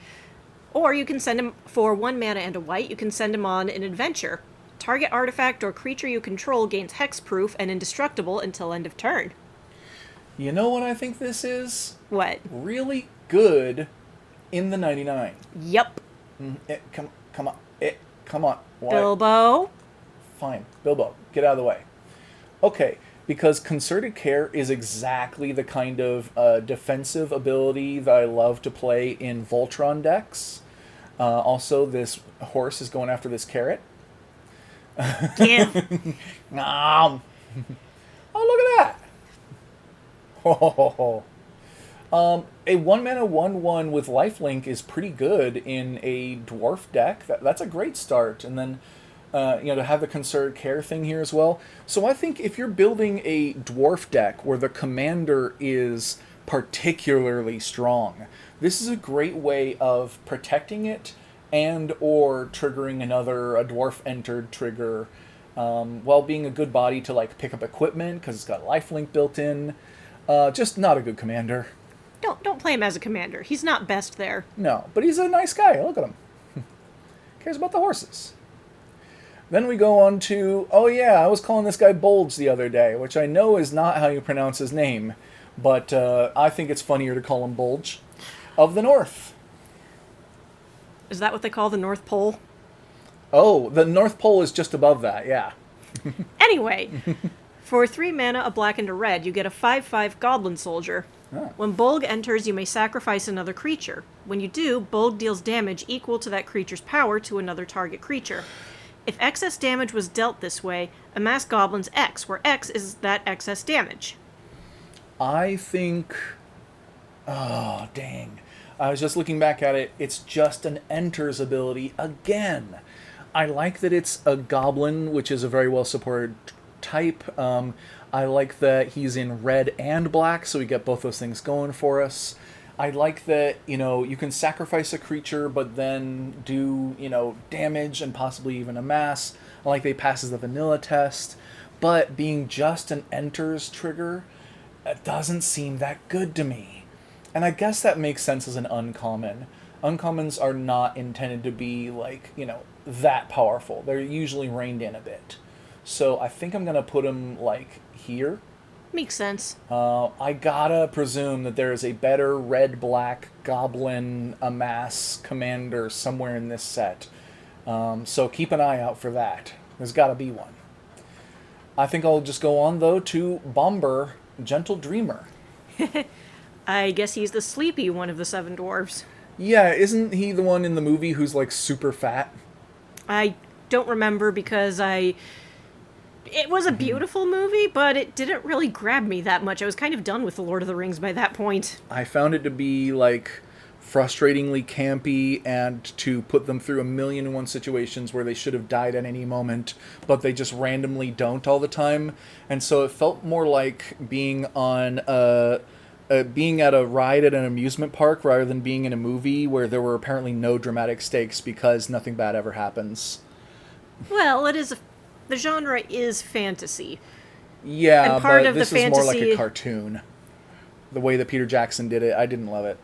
Or you can send him, for 1 mana and a white, you can send him on an adventure. Target artifact or creature you control gains hexproof and indestructible until end of turn. You know what I think this is? What? Really good in the 99. Yup. Come on. Come on. Why? Bilbo? Fine. Bilbo, get out of the way. Okay, because Concerted Care is exactly the kind of defensive ability that I love to play in Voltron decks. Also, this horse is going after this carrot. Give. Nom. Oh, look at that. Oh. A 1-mana 1/1 with lifelink is pretty good in a dwarf deck. That's a great start. And then, to have the Concerted Care thing here as well. So I think if you're building a dwarf deck where the commander is particularly strong, this is a great way of protecting it and or triggering a dwarf entered trigger, while being a good body to, like, pick up equipment because it's got lifelink built in. Just not a good commander. Don't play him as a commander. He's not best there. No, but he's a nice guy. Look at him. Cares about the horses. Then we go on to, I was calling this guy Bulge the other day, which I know is not how you pronounce his name, but I think it's funnier to call him Bulge. Of the North. Is that what they call the North Pole? Oh, the North Pole is just above that, yeah. Anyway, for 3 mana, a black and a red, you get a 5/5 Goblin Soldier. Oh. When Bolg enters, you may sacrifice another creature. When you do, Bolg deals damage equal to that creature's power to another target creature. If excess damage was dealt this way, amass Goblin's X, where X is that excess damage. I think... Oh, dang. I was just looking back at it. It's just an enters ability again. I like that it's a goblin, which is a very well supported type. I like that he's in red and black, so we get both those things going for us. I like that, you can sacrifice a creature, but then do, damage and possibly even amass. I like that he passes the vanilla test. But being just an enters trigger, it doesn't seem that good to me. And I guess that makes sense as an uncommon. Uncommons are not intended to be, that powerful. They're usually reined in a bit. So I think I'm going to put him, here. Makes sense. I gotta presume that there is a better red-black goblin amass commander somewhere in this set. So keep an eye out for that. There's gotta be one. I think I'll just go on, though, to Bomber, Gentle Dreamer. I guess he's the sleepy one of the 7 dwarves. Yeah, isn't he the one in the movie who's, super fat? I don't remember because it was a beautiful movie, but it didn't really grab me that much. I was kind of done with The Lord of the Rings by that point. I found it to be, frustratingly campy and to put them through 1,000,001 situations where they should have died at any moment, but they just randomly don't all the time. And so it felt more like being on being at a ride at an amusement park rather than being in a movie where there were apparently no dramatic stakes because nothing bad ever happens. Well, the genre is fantasy. Yeah, and part but of this the is more like fantasy... a cartoon. The way that Peter Jackson did it, I didn't love it.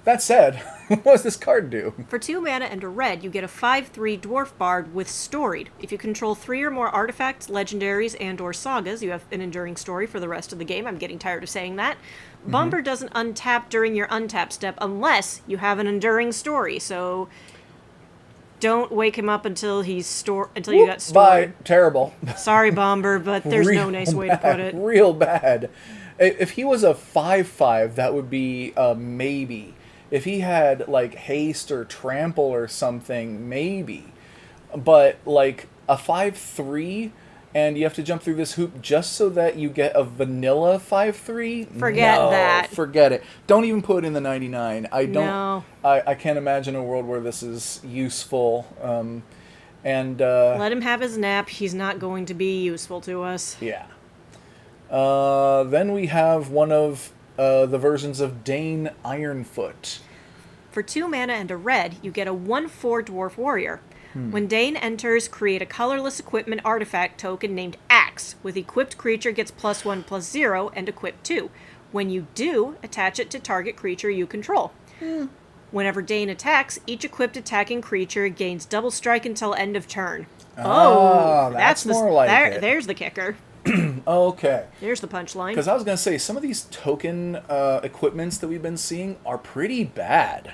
That said, What does this card do? For 2 mana and a red, you get a 5/3 Dwarf Bard with Storied. If you control 3 or more artifacts, legendaries, and or sagas, you have an enduring story for the rest of the game. I'm getting tired of saying that. Bomber doesn't untap during your untap step unless you have an enduring story, so don't wake him up until you got stored. Bye. Terrible. Sorry, Bomber, but there's no nice way to put it. Real bad. If he was a 5/5, that would be a maybe. If he had, like, haste or trample or something, maybe. But, like, a 5/3, and you have to jump through this hoop just so that you get a vanilla 5/3? Forget that. Forget it. Don't even put it in the 99. No. I can't imagine a world where this is useful. Let him have his nap. He's not going to be useful to us. Yeah. Then we have one of the versions of Dane Ironfoot. For 2 mana and a red, you get a 1/4 Dwarf Warrior. When Dane enters, create a colorless equipment artifact token named Axe. With equipped creature gets +1/+0 and equip 2. When you do, attach it to target creature you control. Whenever Dane attacks, each equipped attacking creature gains double strike until end of turn. That's more like it. There's the kicker. Okay. There's the punchline. Because I was going to say, some of these token equipments that we've been seeing are pretty bad.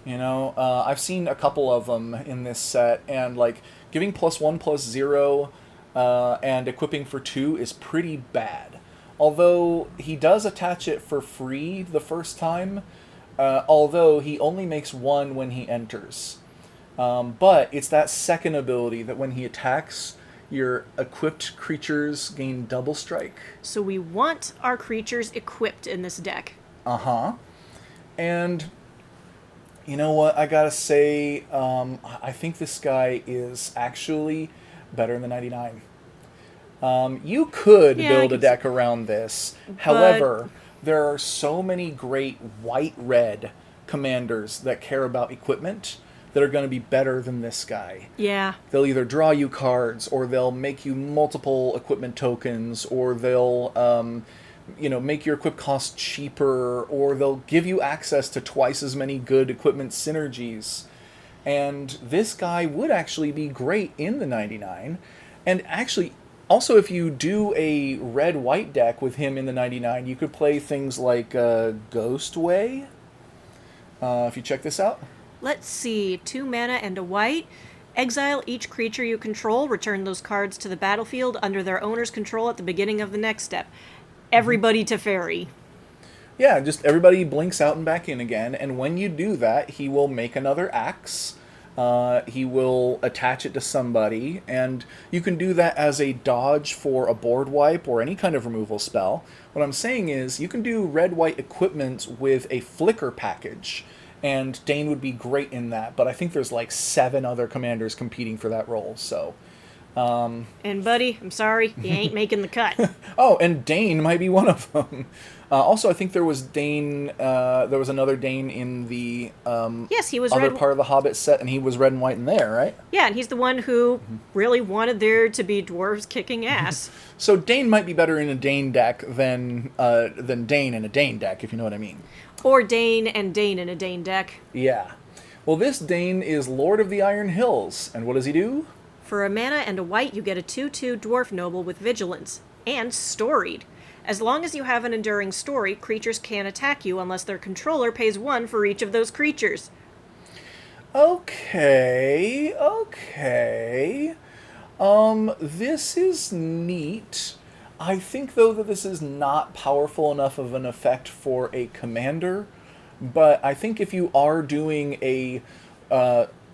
You know, I've seen a couple of them in this set, and, like, giving +1/+0 and equipping for 2 is pretty bad. Although, he does attach it for free the first time, although he only makes 1 when he enters. But it's that second ability that when he attacks, your equipped creatures gain double strike. So we want our creatures equipped in this deck. And you know what? I gotta say, I think this guy is actually better than the 99. You could build a deck around this. However, there are so many great white-red commanders that care about equipment that are going to be better than this guy. Yeah. They'll either draw you cards, or they'll make you multiple equipment tokens, or they'll, make your equip cost cheaper, or they'll give you access to twice as many good equipment synergies. And this guy would actually be great in the 99. And actually, also, if you do a red-white deck with him in the 99, you could play things like Ghostway. If you check this out. Let's see. 2 mana and a white. Exile each creature you control. Return those cards to the battlefield under their owner's control at the beginning of the next step. Everybody to fairy. Yeah, just everybody blinks out and back in again, and when you do that, he will make another axe. He will attach it to somebody, and you can do that as a dodge for a board wipe or any kind of removal spell. What I'm saying is, you can do red-white equipment with a flicker package, and Dane would be great in that, but I think there's like 7 other commanders competing for that role, so... And buddy, I'm sorry, you ain't making the cut. Oh, and Dane might be one of them. Also, I think there was another Dane in the yes, he was other part of the Hobbit set, and he was red and white in there, right? Yeah, and he's the one who really wanted there to be dwarves kicking ass. So Dane might be better in a Dane deck than Dane in a Dane deck, if you know what I mean. Or Dane and Dane in a Dane deck. Yeah. Well, this Dane is Lord of the Iron Hills, and what does he do? For a mana and a white, you get a 2/2 Dwarf Noble with Vigilance. And Storied. As long as you have an enduring story, creatures can't attack you unless their controller pays 1 for each of those creatures. Okay. This is neat. I think, though, that this is not powerful enough of an effect for a commander, but I think if you are doing a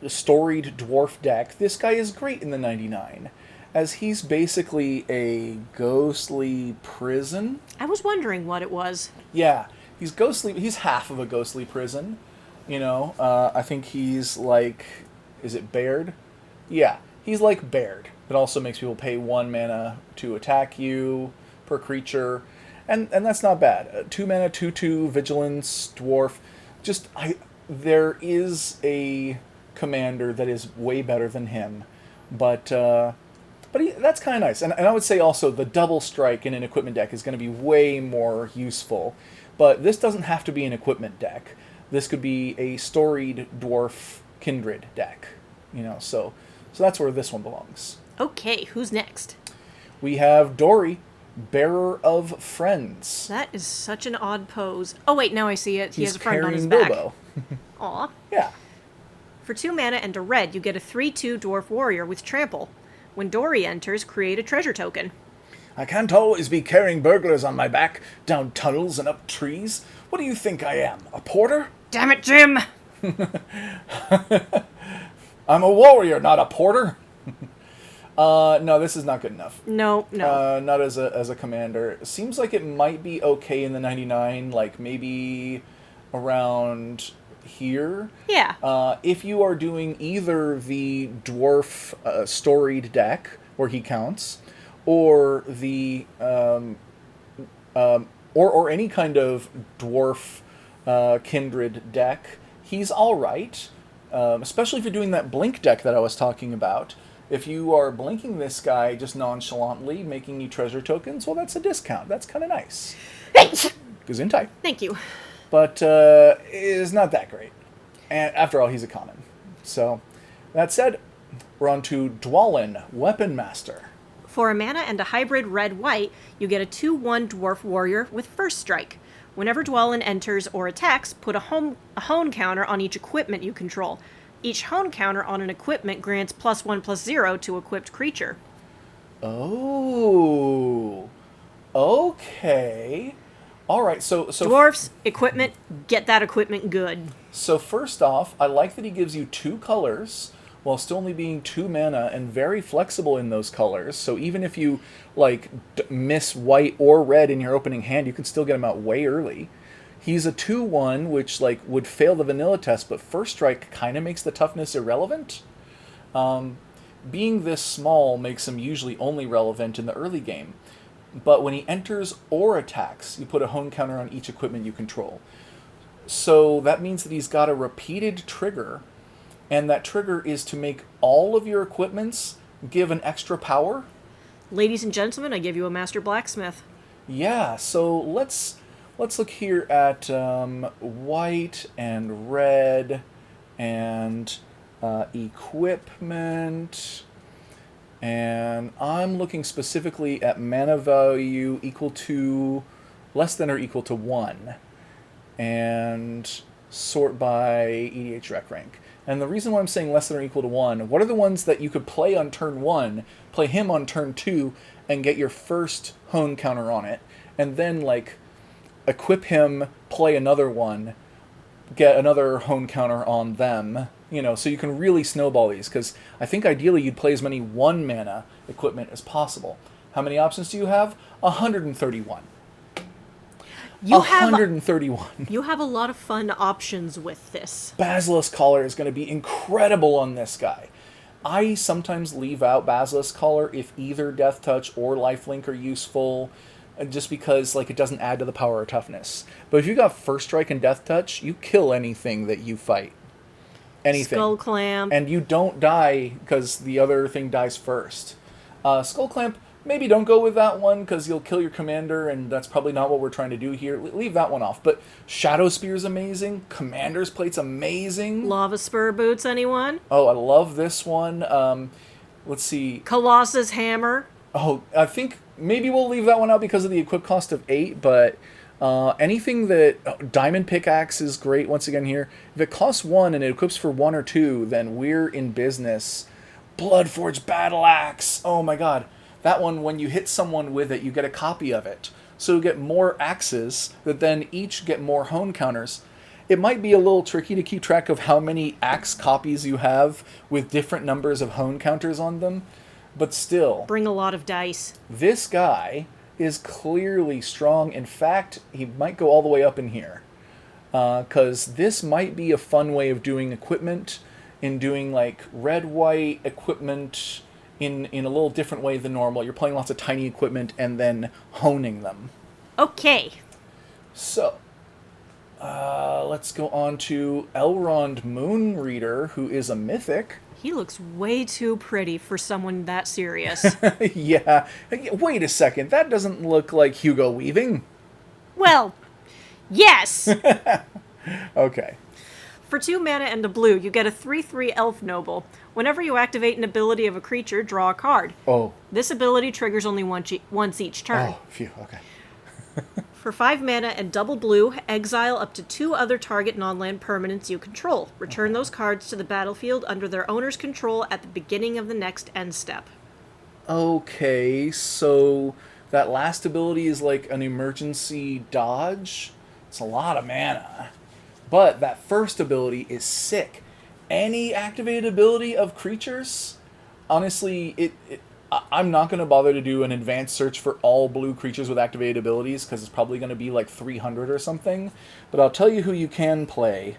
storied dwarf deck, this guy is great in the 99, as he's basically a ghostly prison. I was wondering what it was. Yeah, he's ghostly. He's half of a ghostly prison. You know, I think he's like, is it Baird? Yeah, he's like Baird. It also makes people pay 1 mana to attack you per creature, and that's not bad. 2 mana, 2/2 vigilance dwarf. There is a commander that is way better than him, but that's kind of nice. And I would say also the double strike in an equipment deck is going to be way more useful. But this doesn't have to be an equipment deck. this could be a storied dwarf kindred deck. So that's where this one belongs. Okay, who's next? We have Dory, Bearer of Friends. That is such an odd pose. Oh wait, now I see it. He He's has a friend on his carrying back. Bilbo. Aw. Yeah. For 2 mana and a red, you get a 3/2 dwarf warrior with trample. When Dory enters, create a treasure token. I can't always be carrying burglars on my back, down tunnels and up trees. What do you think I am, a porter? Damn it, Jim! I'm a warrior, not a porter. No, this is not good enough. No. Not as a commander. It seems like it might be okay in the 99, like maybe around here. Yeah. If you are doing either the dwarf storied deck, where he counts, or the or any kind of dwarf kindred deck, he's all right. Especially if you're doing that blink deck that I was talking about. If you are blinking this guy just nonchalantly, making you treasure tokens, well, that's a discount. That's kind of nice. Gesundheit. Thank you. But it is not that great. And after all, he's a common. So, that said, we're on to Dwalin, Weapon Master. For a mana and a hybrid red-white, you get a 2/1 dwarf warrior with first strike. Whenever Dwalin enters or attacks, put a hone counter on each equipment you control. Each hone counter on an equipment grants +1/+0 to equipped creature. Oh. Okay. All right, so Dwarfs, equipment, get that equipment good. So first off, I like that he gives you 2 colors while still only being 2 mana and very flexible in those colors. So even if you miss white or red in your opening hand, you can still get him out way early. He's a 2/1, which would fail the vanilla test, but first strike kind of makes the toughness irrelevant. Being this small makes him usually only relevant in the early game. But when he enters or attacks, you put a hone counter on each equipment you control. So that means that he's got a repeated trigger, and that trigger is to make all of your equipments give an extra power. Ladies and gentlemen, I give you a master blacksmith. Yeah, so let's look here at white and red and equipment. And I'm looking specifically at mana value equal to less than or equal to 1. And sort by EDH rec rank. And the reason why I'm saying less than or equal to 1, what are the ones that you could play on turn 1, play him on turn 2, and get your first hone counter on it, and then equip him, play another one, get another hone counter on them, so you can really snowball these, because I think ideally you'd play as many 1 mana equipment as possible. How many options do you have? 131. You 131. You have a lot of fun options with this. Basilisk Collar is going to be incredible on this guy. I sometimes leave out Basilisk Collar if either Death Touch or Lifelink are useful, just because it doesn't add to the power or toughness. But if you got First Strike and Death Touch, you kill anything that you fight. Anything. Skull Clamp. And you don't die because the other thing dies first. Skull Clamp, maybe don't go with that one because you'll kill your commander, and that's probably not what we're trying to do here. Leave that one off. But Shadow Spear's amazing. Commander's Plate's amazing. Lava Spur Boots, anyone? Oh, I love this one. Let's see. Colossus Hammer. Oh, I think maybe we'll leave that one out because of the equip cost of 8, but anything that... Diamond Pickaxe is great once again here. If it costs 1 and it equips for 1 or 2, then we're in business. Bloodforged Battle Axe. Oh my god. That one, when you hit someone with it, you get a copy of it. So you get more axes that then each get more hone counters. It might be a little tricky to keep track of how many axe copies you have with different numbers of hone counters on them, but still. Bring a lot of dice. This guy is clearly strong. In fact, he might go all the way up in here. Because this might be a fun way of doing equipment, in doing red-white equipment in a little different way than normal. You're playing lots of tiny equipment and then honing them. Okay. So, let's go on to Elrond Moonreader, who is a mythic. He looks way too pretty for someone that serious. Yeah. Wait a second. That doesn't look like Hugo Weaving. Well, yes. Okay. For 2 mana and a blue, you get a 3/3 Elf Noble. Whenever you activate an ability of a creature, draw a card. Oh. This ability triggers only once each turn. Oh, phew. Okay. For 5 mana and double blue, exile up to 2 other target non-land permanents you control. Return those cards to the battlefield under their owner's control at the beginning of the next end step. Okay, so that last ability is like an emergency dodge. It's a lot of mana. But that first ability is sick. Any activated ability of creatures, honestly, I'm not going to bother to do an advanced search for all blue creatures with activated abilities because it's probably going to be like 300 or something. But I'll tell you who you can play.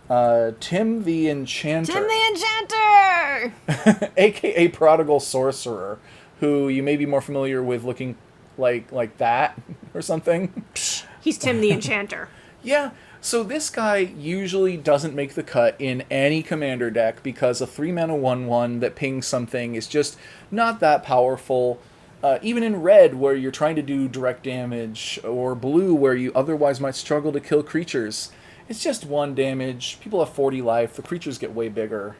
Tim the Enchanter. Tim the Enchanter! AKA Prodigal Sorcerer, who you may be more familiar with looking like that or something. He's Tim the Enchanter. Yeah, so this guy usually doesn't make the cut in any commander deck because a 3-mana 1/1 that pings something is just not that powerful. Even in red, where you're trying to do direct damage, or blue, where you otherwise might struggle to kill creatures, it's just 1 damage. People have 40 life. The creatures get way bigger.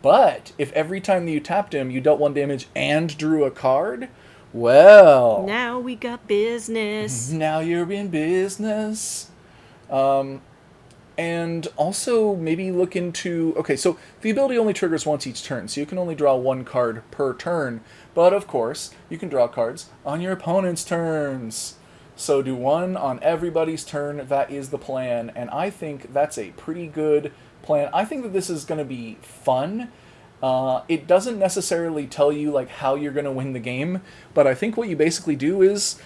But if every time that you tapped him, you dealt 1 damage and drew a card, well... Now we got business. Now you're in business. And also maybe look into... Okay, so the ability only triggers once each turn, so you can only draw 1 card per turn. But, of course, you can draw cards on your opponent's turns. So do 1 on everybody's turn. That is the plan. And I think that's a pretty good plan. I think that this is going to be fun. It doesn't necessarily tell you like how you're going to win the game, but I think what you basically do is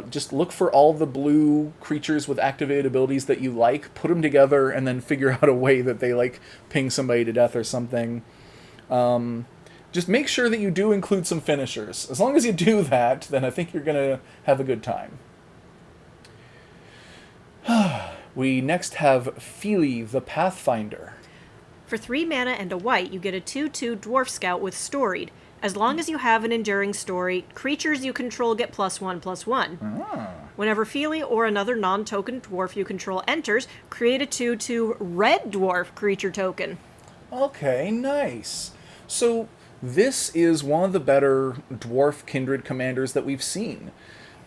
just look for all the blue creatures with activated abilities that you like, put them together, and then figure out a way that they like ping somebody to death or something. Just make sure that you do include some finishers. As long as you do that, then I think you're going to have a good time. We next have Feely the Pathfinder. For 3 mana and a white, you get a 2/2 Dwarf Scout with Storied. As long as you have an enduring story, creatures you control get +1/+1. Whenever Feely or another non-token dwarf you control enters, create a 2/2 red dwarf creature token. Okay, nice. So this is one of the better dwarf kindred commanders that we've seen.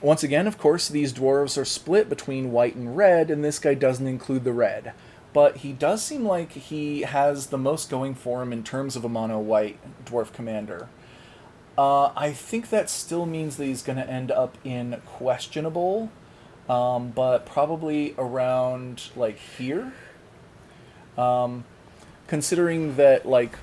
Once again, of course, these dwarves are split between white and red, and this guy doesn't include the red. But he does seem like he has the most going for him in terms of a mono-white dwarf commander. I think that still means that he's going to end up in questionable, but probably around, like, here. Considering that, like,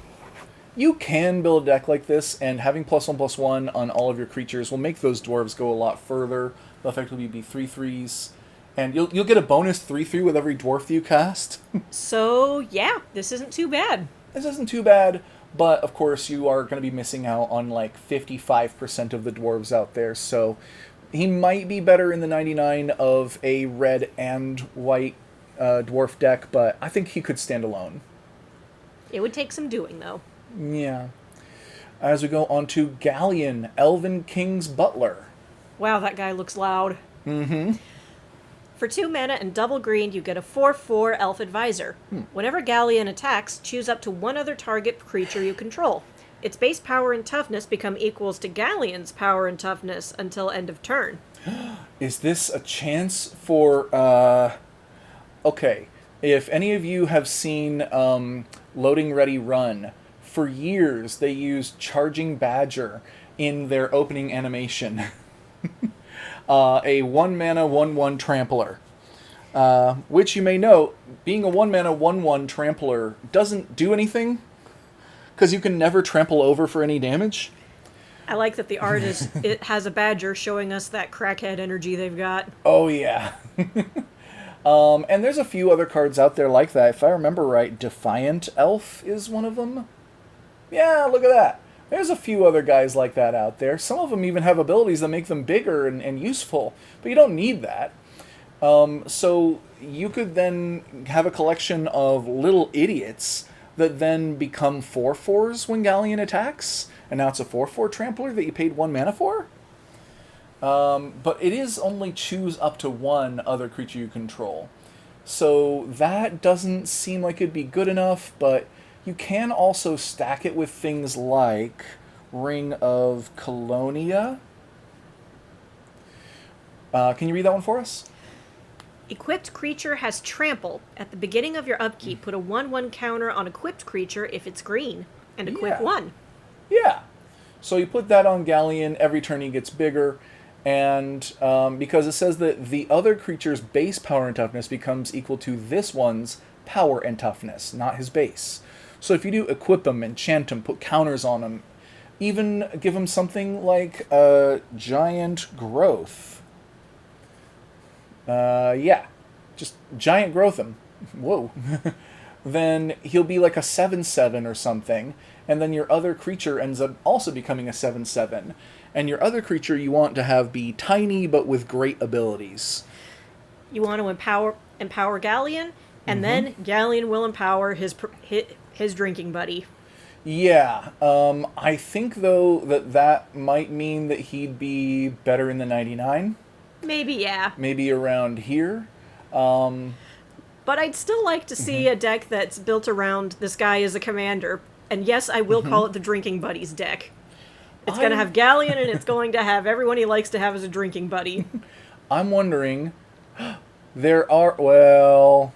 you can build a deck like this, and having +1/+1 on all of your creatures will make those dwarves go a lot further. They'll effectively be 3/3s. And you'll get a bonus 3/3 with every dwarf that you cast. So, yeah, this isn't too bad. This isn't too bad, but of course you are going to be missing out on like 55% of the dwarves out there, so he might be better in the 99 of a red and white dwarf deck, but I think he could stand alone. It would take some doing, though. Yeah. As we go on to Galleon, Elven King's Butler. Wow, that guy looks loud. Mm-hmm. For 2 mana and double green, you get a 4/4 Elf Advisor. Whenever Galleon attacks, choose up to 1 other target creature you control. Its base power and toughness become equals to Galleon's power and toughness until end of turn. Is this a chance for... Okay, if any of you have seen Loading Ready Run, for years they used Charging Badger in their opening animation. A 1-mana 1/1 Trampler. Which you may note, being a 1-mana 1/1 Trampler doesn't do anything, because you can never trample over for any damage. I like that the art it has a badger showing us that crackhead energy they've got. Oh yeah. And there's a few other cards out there like that. If I remember right, Defiant Elf is one of them. Yeah, look at that. There's a few other guys like that out there. Some of them even have abilities that make them bigger and useful, but you don't need that. So you could then have a collection of little idiots that then become 4/4s when Galleon attacks, and now it's a 4/4 Trampler that you paid 1 mana for? But it is only choose up to 1 other creature you control. So that doesn't seem like it'd be good enough, but you can also stack it with things like Ring of Colonia. Can you read that one for us? Equipped creature has trample. At the beginning of your upkeep, put a 1/1 counter on equipped creature if it's green, and equip Yeah. 1. Yeah. So you put that on Galleon, every turn he gets bigger, and because it says that the other creature's base power and toughness becomes equal to this one's power and toughness, not his base. So if you do equip him, enchant him, put counters on him, even give him something like giant growth. Yeah, just giant growth him. Whoa. Then he'll be like a 7/7 or something, and then your other creature ends up also becoming a 7/7. And your other creature you want to have be tiny but with great abilities. You want to empower Galleon, and then Galleon will empower his drinking buddy. Yeah, I think though that might mean that he'd be better in the 99, Maybe, yeah. maybe around here. But I'd still like to see a deck that's built around this guy as a commander. And yes, I will call it the Drinking Buddies deck. It's going to have Galleon, and it's going to have everyone he likes to have as a drinking buddy. I'm wondering, there are, well,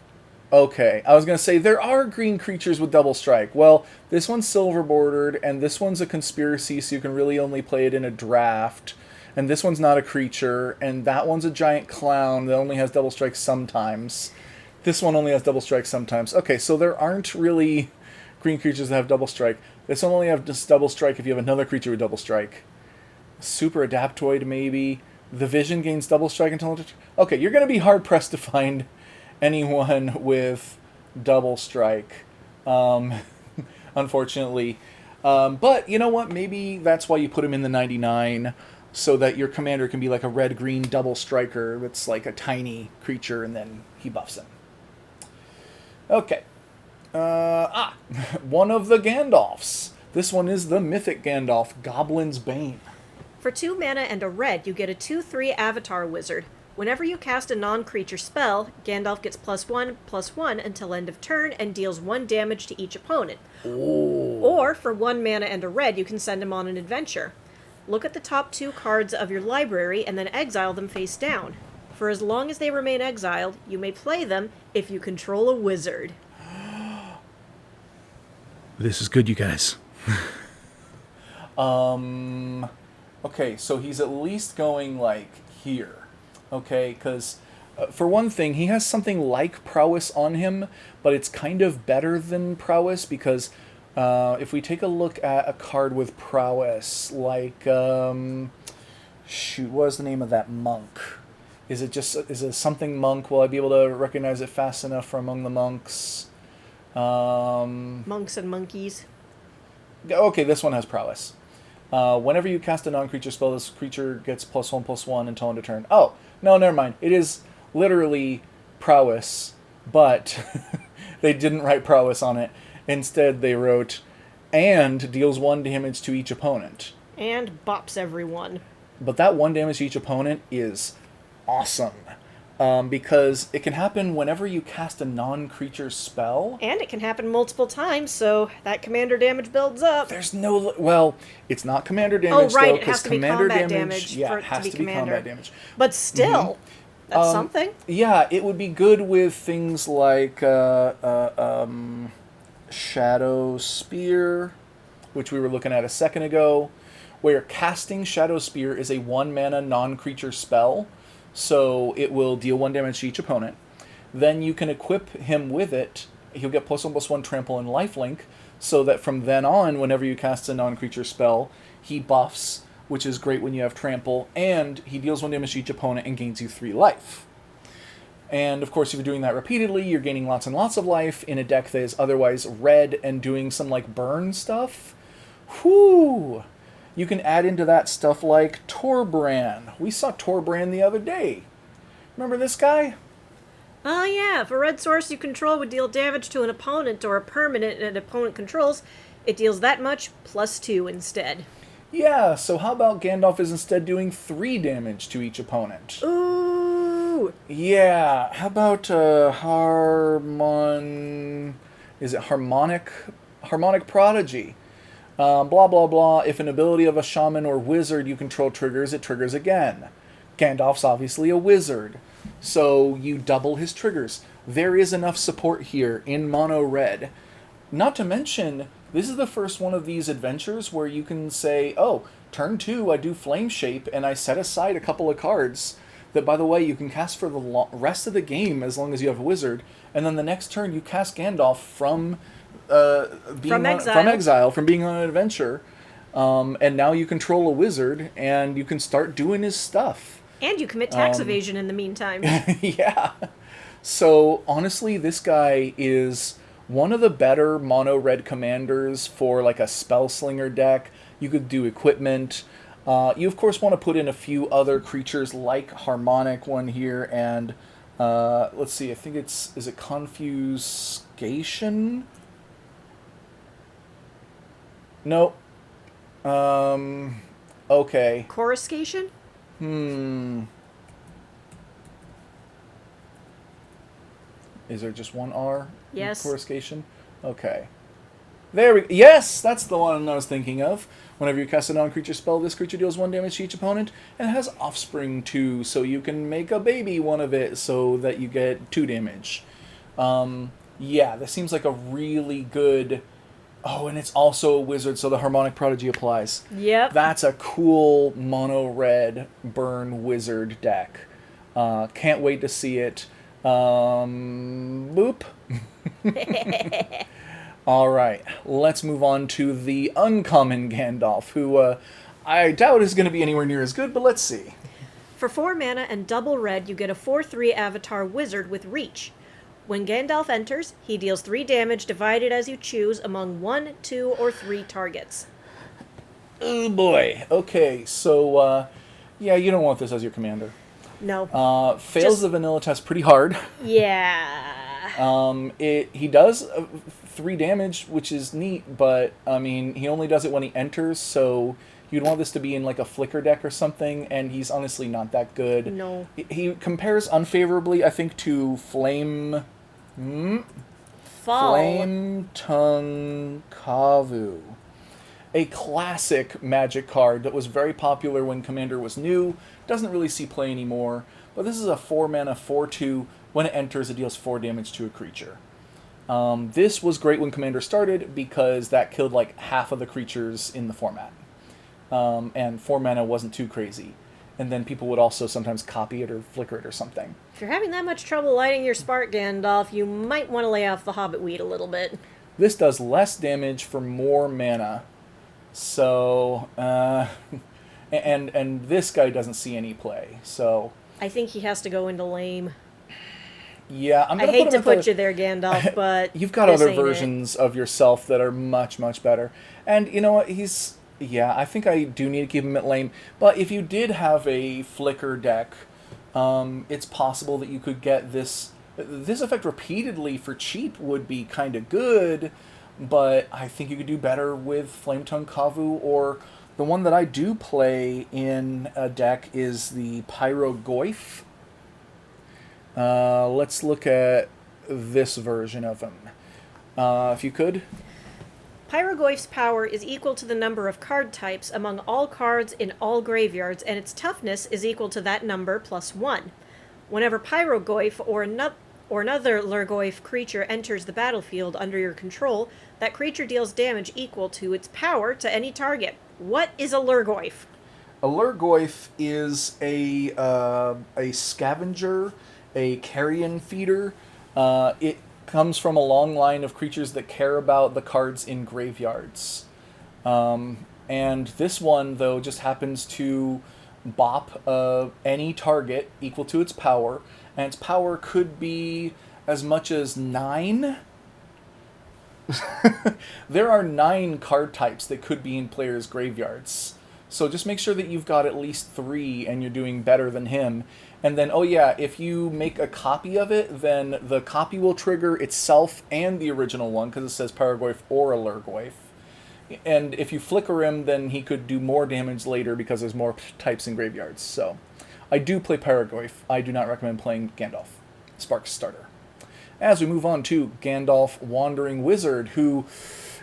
okay, I was going to say there are green creatures with double strike. Well, this one's silver bordered, and this one's a conspiracy, so you can really only play it in a draft. And this one's not a creature, and that one's a giant clown that only has double strike sometimes. This one only has double strike sometimes. Okay, so there aren't really green creatures that have double strike. This one only have just double strike if you have another creature with double strike. Super Adaptoid, maybe. The Vision gains double strike until... Okay, you're going to be hard-pressed to find anyone with double strike, unfortunately. But you know what? Maybe that's why you put him in the 99, so that your commander can be like a red-green double striker that's like a tiny creature, and then he buffs him. Okay. One of the Gandalfs. This one is the Mythic Gandalf, Goblin's Bane. For 2 mana and a red, you get a 2/3 Avatar Wizard. Whenever you cast a non-creature spell, Gandalf gets +1/+1 until end of turn and deals 1 damage to each opponent. Oh. Or, for 1 mana and a red, you can send him on an adventure. Look at the top 2 cards of your library and then exile them face down. For as long as they remain exiled, you may play them if you control a wizard. This is good, you guys. Okay, so he's at least going, like, here. Okay, because, for one thing, he has something like Prowess on him, but it's kind of better than Prowess, because if we take a look at a card with Prowess, like, shoot, what is the name of that monk? Is it something monk? Will I be able to recognize it fast enough from among the monks? Monks and monkeys. Okay, this one has Prowess. Whenever you cast a non-creature spell, this creature gets +1/+1 until end of turn. Oh, no, never mind. It is literally Prowess, but they didn't write Prowess on it. Instead, they wrote, and deals 1 damage to each opponent. And bops everyone. But that 1 damage to each opponent is awesome. Because it can happen whenever you cast a non-creature spell. And it can happen multiple times, so that commander damage builds up. There's no... Well, it's not commander damage, oh, right, though, it has because to be commander combat damage... Yeah, it has to be commander. combat damage. But still, that's something. Yeah, it would be good with things like Shadow Spear, which we were looking at a second ago, where casting Shadow Spear is a 1-mana non-creature spell, so it will deal 1 damage to each opponent. Then you can equip him with it. He'll get +1/+1 trample and lifelink, so that from then on, whenever you cast a non-creature spell, he buffs, which is great when you have trample, and he deals 1 damage to each opponent and gains you 3 life. And of course, if you're doing that repeatedly, you're gaining lots and lots of life in a deck that is otherwise red and doing some like burn stuff. Whoo! You can add into that stuff like Torbran. We saw Torbran the other day. Remember this guy? Oh yeah, if a red source you control would deal damage to an opponent or a permanent an opponent controls, it deals that much +2 instead. Yeah, so how about Gandalf is instead doing 3 damage to each opponent? Ooh, 2. Yeah, how about Harmon? Is it harmonic? Harmonic prodigy. Blah blah blah. If an ability of a shaman or wizard you control triggers, it triggers again. Gandalf's obviously a wizard, so you double his triggers. There is enough support here in mono red. Not to mention, this is the first one of these adventures where you can say, oh, turn 2, I do flame shape, and I set aside a couple of cards that, by the way, you can cast for the rest of the game as long as you have a wizard, and then the next turn you cast Gandalf from From exile. from exile, from being on an adventure, and now you control a wizard, and you can start doing his stuff. And you commit tax evasion in the meantime. Yeah. So, honestly, this guy is one of the better mono red commanders for like a spellslinger deck. You could do equipment. You, of course, want to put in a few other creatures like Harmonic one here, and let's see, I think is it Confuscation? No. Okay. Coruscation? Is there just one R? Yes. Coruscation? Okay. There we... Yes! That's the one I was thinking of. Whenever you cast a non-creature spell, this creature deals 1 damage to each opponent, and it has offspring too, so you can make a baby one of it so that you get 2 damage. Yeah, this seems like a really good... Oh, and it's also a wizard, so the Harmonic Prodigy applies. Yep. That's a cool mono-red burn wizard deck. Can't wait to see it. Boop. All right, let's move on to the uncommon Gandalf, who I doubt is going to be anywhere near as good, but let's see. For 4 mana and double red, you get a 4/3 avatar wizard with reach. When Gandalf enters, he deals 3 damage divided as you choose among 1, 2, or 3 targets. Oh boy. Okay, so yeah, you don't want this as your commander. No. Fails the vanilla test pretty hard. Yeah. He does 3 damage, which is neat, but I mean, he only does it when he enters, so you'd want this to be in like a flicker deck or something, and he's honestly not that good. No. He compares unfavorably, I think, to Fall. Flame Tongue Kavu. A classic Magic card that was very popular when Commander was new. Doesn't really see play anymore. But this is a 4-mana 4/2. When it enters, it deals 4 damage to a creature. This was great when Commander started because that killed like half of the creatures in the format. And 4 mana wasn't too crazy. And then people would also sometimes copy it or flicker it or something. If you're having that much trouble lighting your spark, Gandalf, you might want to lay off the Hobbit weed a little bit. This does less damage for more mana. So, and this guy doesn't see any play, so... I think he has to go into lame. Yeah, I hate to put you there, Gandalf, but... You've got other versions of yourself that are much, much better. And you know what, yeah, I think I do need to keep him at lame. But if you did have a flicker deck, it's possible that you could get this effect repeatedly for cheap would be kind of good, but I think you could do better with Flame Tongue Kavu, or the one that I do play in a deck is the Pyrogoyf. Let's look at this version of him. If you could... Pyrogoyf's power is equal to the number of card types among all cards in all graveyards, and its toughness is equal to that number plus 1. Whenever Pyrogoyf or another Lurgoyf creature enters the battlefield under your control, that creature deals damage equal to its power to any target. What is a Lurgoyf? A Lurgoyf is a scavenger, a carrion feeder. It comes from a long line of creatures that care about the cards in graveyards. And this one, though, just happens to bop any target equal to its power, and its power could be as much as 9. There are 9 card types that could be in players' graveyards. So just make sure that you've got at least 3 and you're doing better than him. And then, oh yeah, if you make a copy of it, then the copy will trigger itself and the original one, because it says Pyrogoyf or a Lurgoyf. And if you flicker him, then he could do more damage later because there's more types in graveyards. So, I do play Paragoyf. I do not recommend playing Gandalf. Sparks starter. As we move on to Gandalf Wandering Wizard, who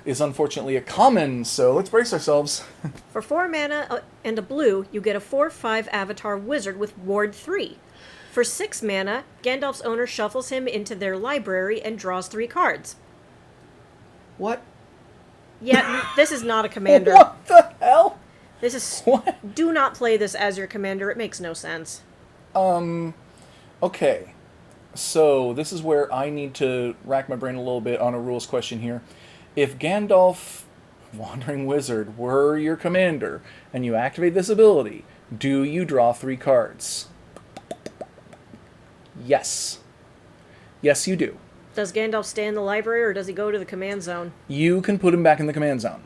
is unfortunately a common, so let's brace ourselves. For 4 mana and a blue, you get a 4/5 Avatar Wizard with Ward 3. For 6 mana, Gandalf's owner shuffles him into their library and draws 3 cards. What? Yeah, this is not a commander. What the hell? This is... What? Do not play this as your commander. It makes no sense. Okay. So, this is where I need to rack my brain a little bit on a rules question here. If Gandalf, Wandering Wizard, were your commander, and you activate this ability, do you draw 3 cards? Yes. Yes, you do. Does Gandalf stay in the library, or does he go to the command zone? You can put him back in the command zone.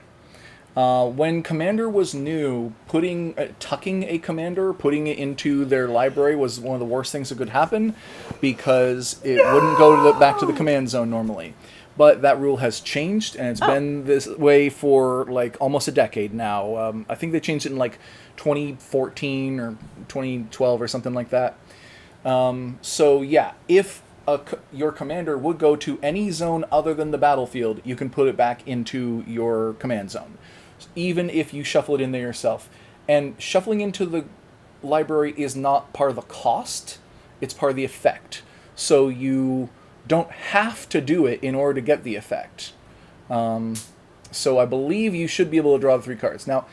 When Commander was new, tucking a commander, putting it into their library was one of the worst things that could happen, because it wouldn't go back to the command zone normally. But that rule has changed, and it's been this way for like almost a decade now. I think they changed it in like 2014 or 2012 or something like that. So yeah, if your commander would go to any zone other than the battlefield, you can put it back into your command zone, even if you shuffle it in there yourself. And shuffling into the library is not part of the cost, it's part of the effect. So you don't have to do it in order to get the effect. So I believe you should be able to draw the 3 cards. Now,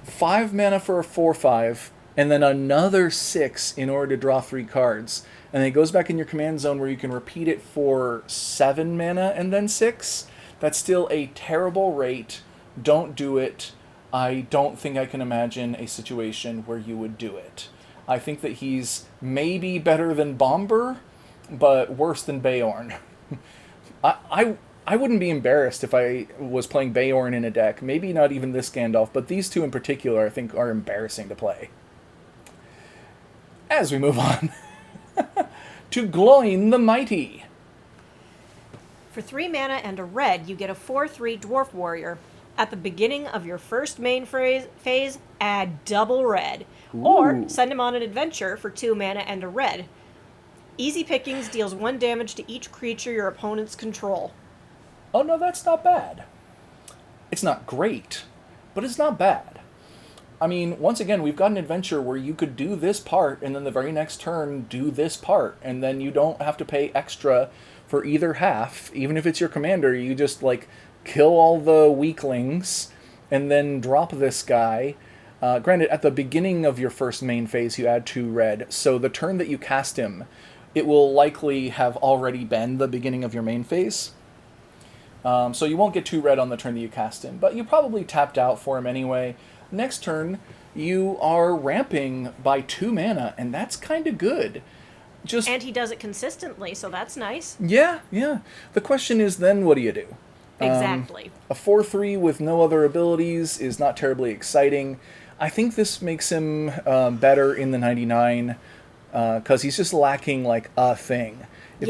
5 mana for a 4/5, and then another 6 in order to draw 3 cards. And then it goes back in your command zone where you can repeat it for 7 mana and then 6. That's still a terrible rate. Don't do it. I don't think I can imagine a situation where you would do it. I think that he's maybe better than Bomber, but worse than Beorn. I wouldn't be embarrassed if I was playing Beorn in a deck. Maybe not even this Gandalf, but these two in particular I think are embarrassing to play. As we move on to Gloin the Mighty. For 3 mana and a red, you get a 4/3 Dwarf Warrior. At the beginning of your first main phase, add double red. Ooh. Or send him on an adventure for 2 mana and a red. Easy Pickings deals 1 damage to each creature your opponents control. Oh no, that's not bad. It's not great, but it's not bad. I mean, once again, we've got an adventure where you could do this part, and then the very next turn do this part, and then you don't have to pay extra for either half. Even if it's your commander, you just, like, kill all the weaklings, and then drop this guy. Granted, at the beginning of your first main phase, you add 2 red, so the turn that you cast him, it will likely have already been the beginning of your main phase. So you won't get 2 red on the turn that you cast him, but you probably tapped out for him anyway. Next turn, you are ramping by 2 mana, and that's kind of good. And he does it consistently, so that's nice. Yeah. The question is then, what do you do? Exactly. A 4/3 with no other abilities is not terribly exciting. I think this makes him better in the 99, because he's just lacking, like, a thing. If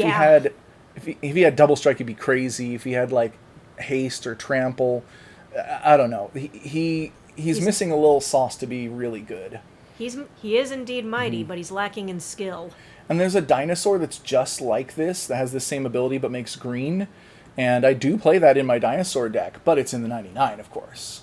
he had double strike, he'd be crazy. If he had, like, haste or trample, I don't know. He's missing a little sauce to be really good. He is indeed mighty, but he's lacking in skill. And there's a dinosaur that's just like this, that has the same ability but makes green. And I do play that in my dinosaur deck, but it's in the 99, of course.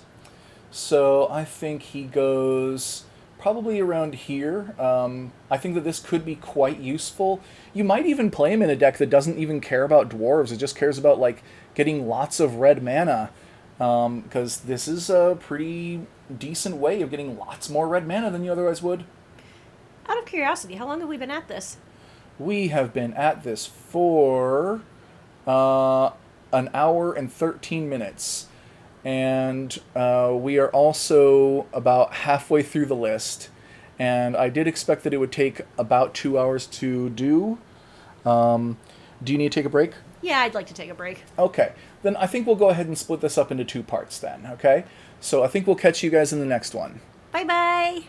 So I think he goes probably around here. I think that this could be quite useful. You might even play him in a deck that doesn't even care about dwarves. It just cares about, like, getting lots of red mana. Because this is a pretty decent way of getting lots more red mana than you otherwise would. Out of curiosity, how long have we been at this? We have been at this for an hour and 13 minutes. And we are also about halfway through the list. And I did expect that it would take about 2 hours to do. Do you need to take a break? Yeah, I'd like to take a break. Okay, then I think we'll go ahead and split this up into 2 parts then, okay? So I think we'll catch you guys in the next one. Bye-bye!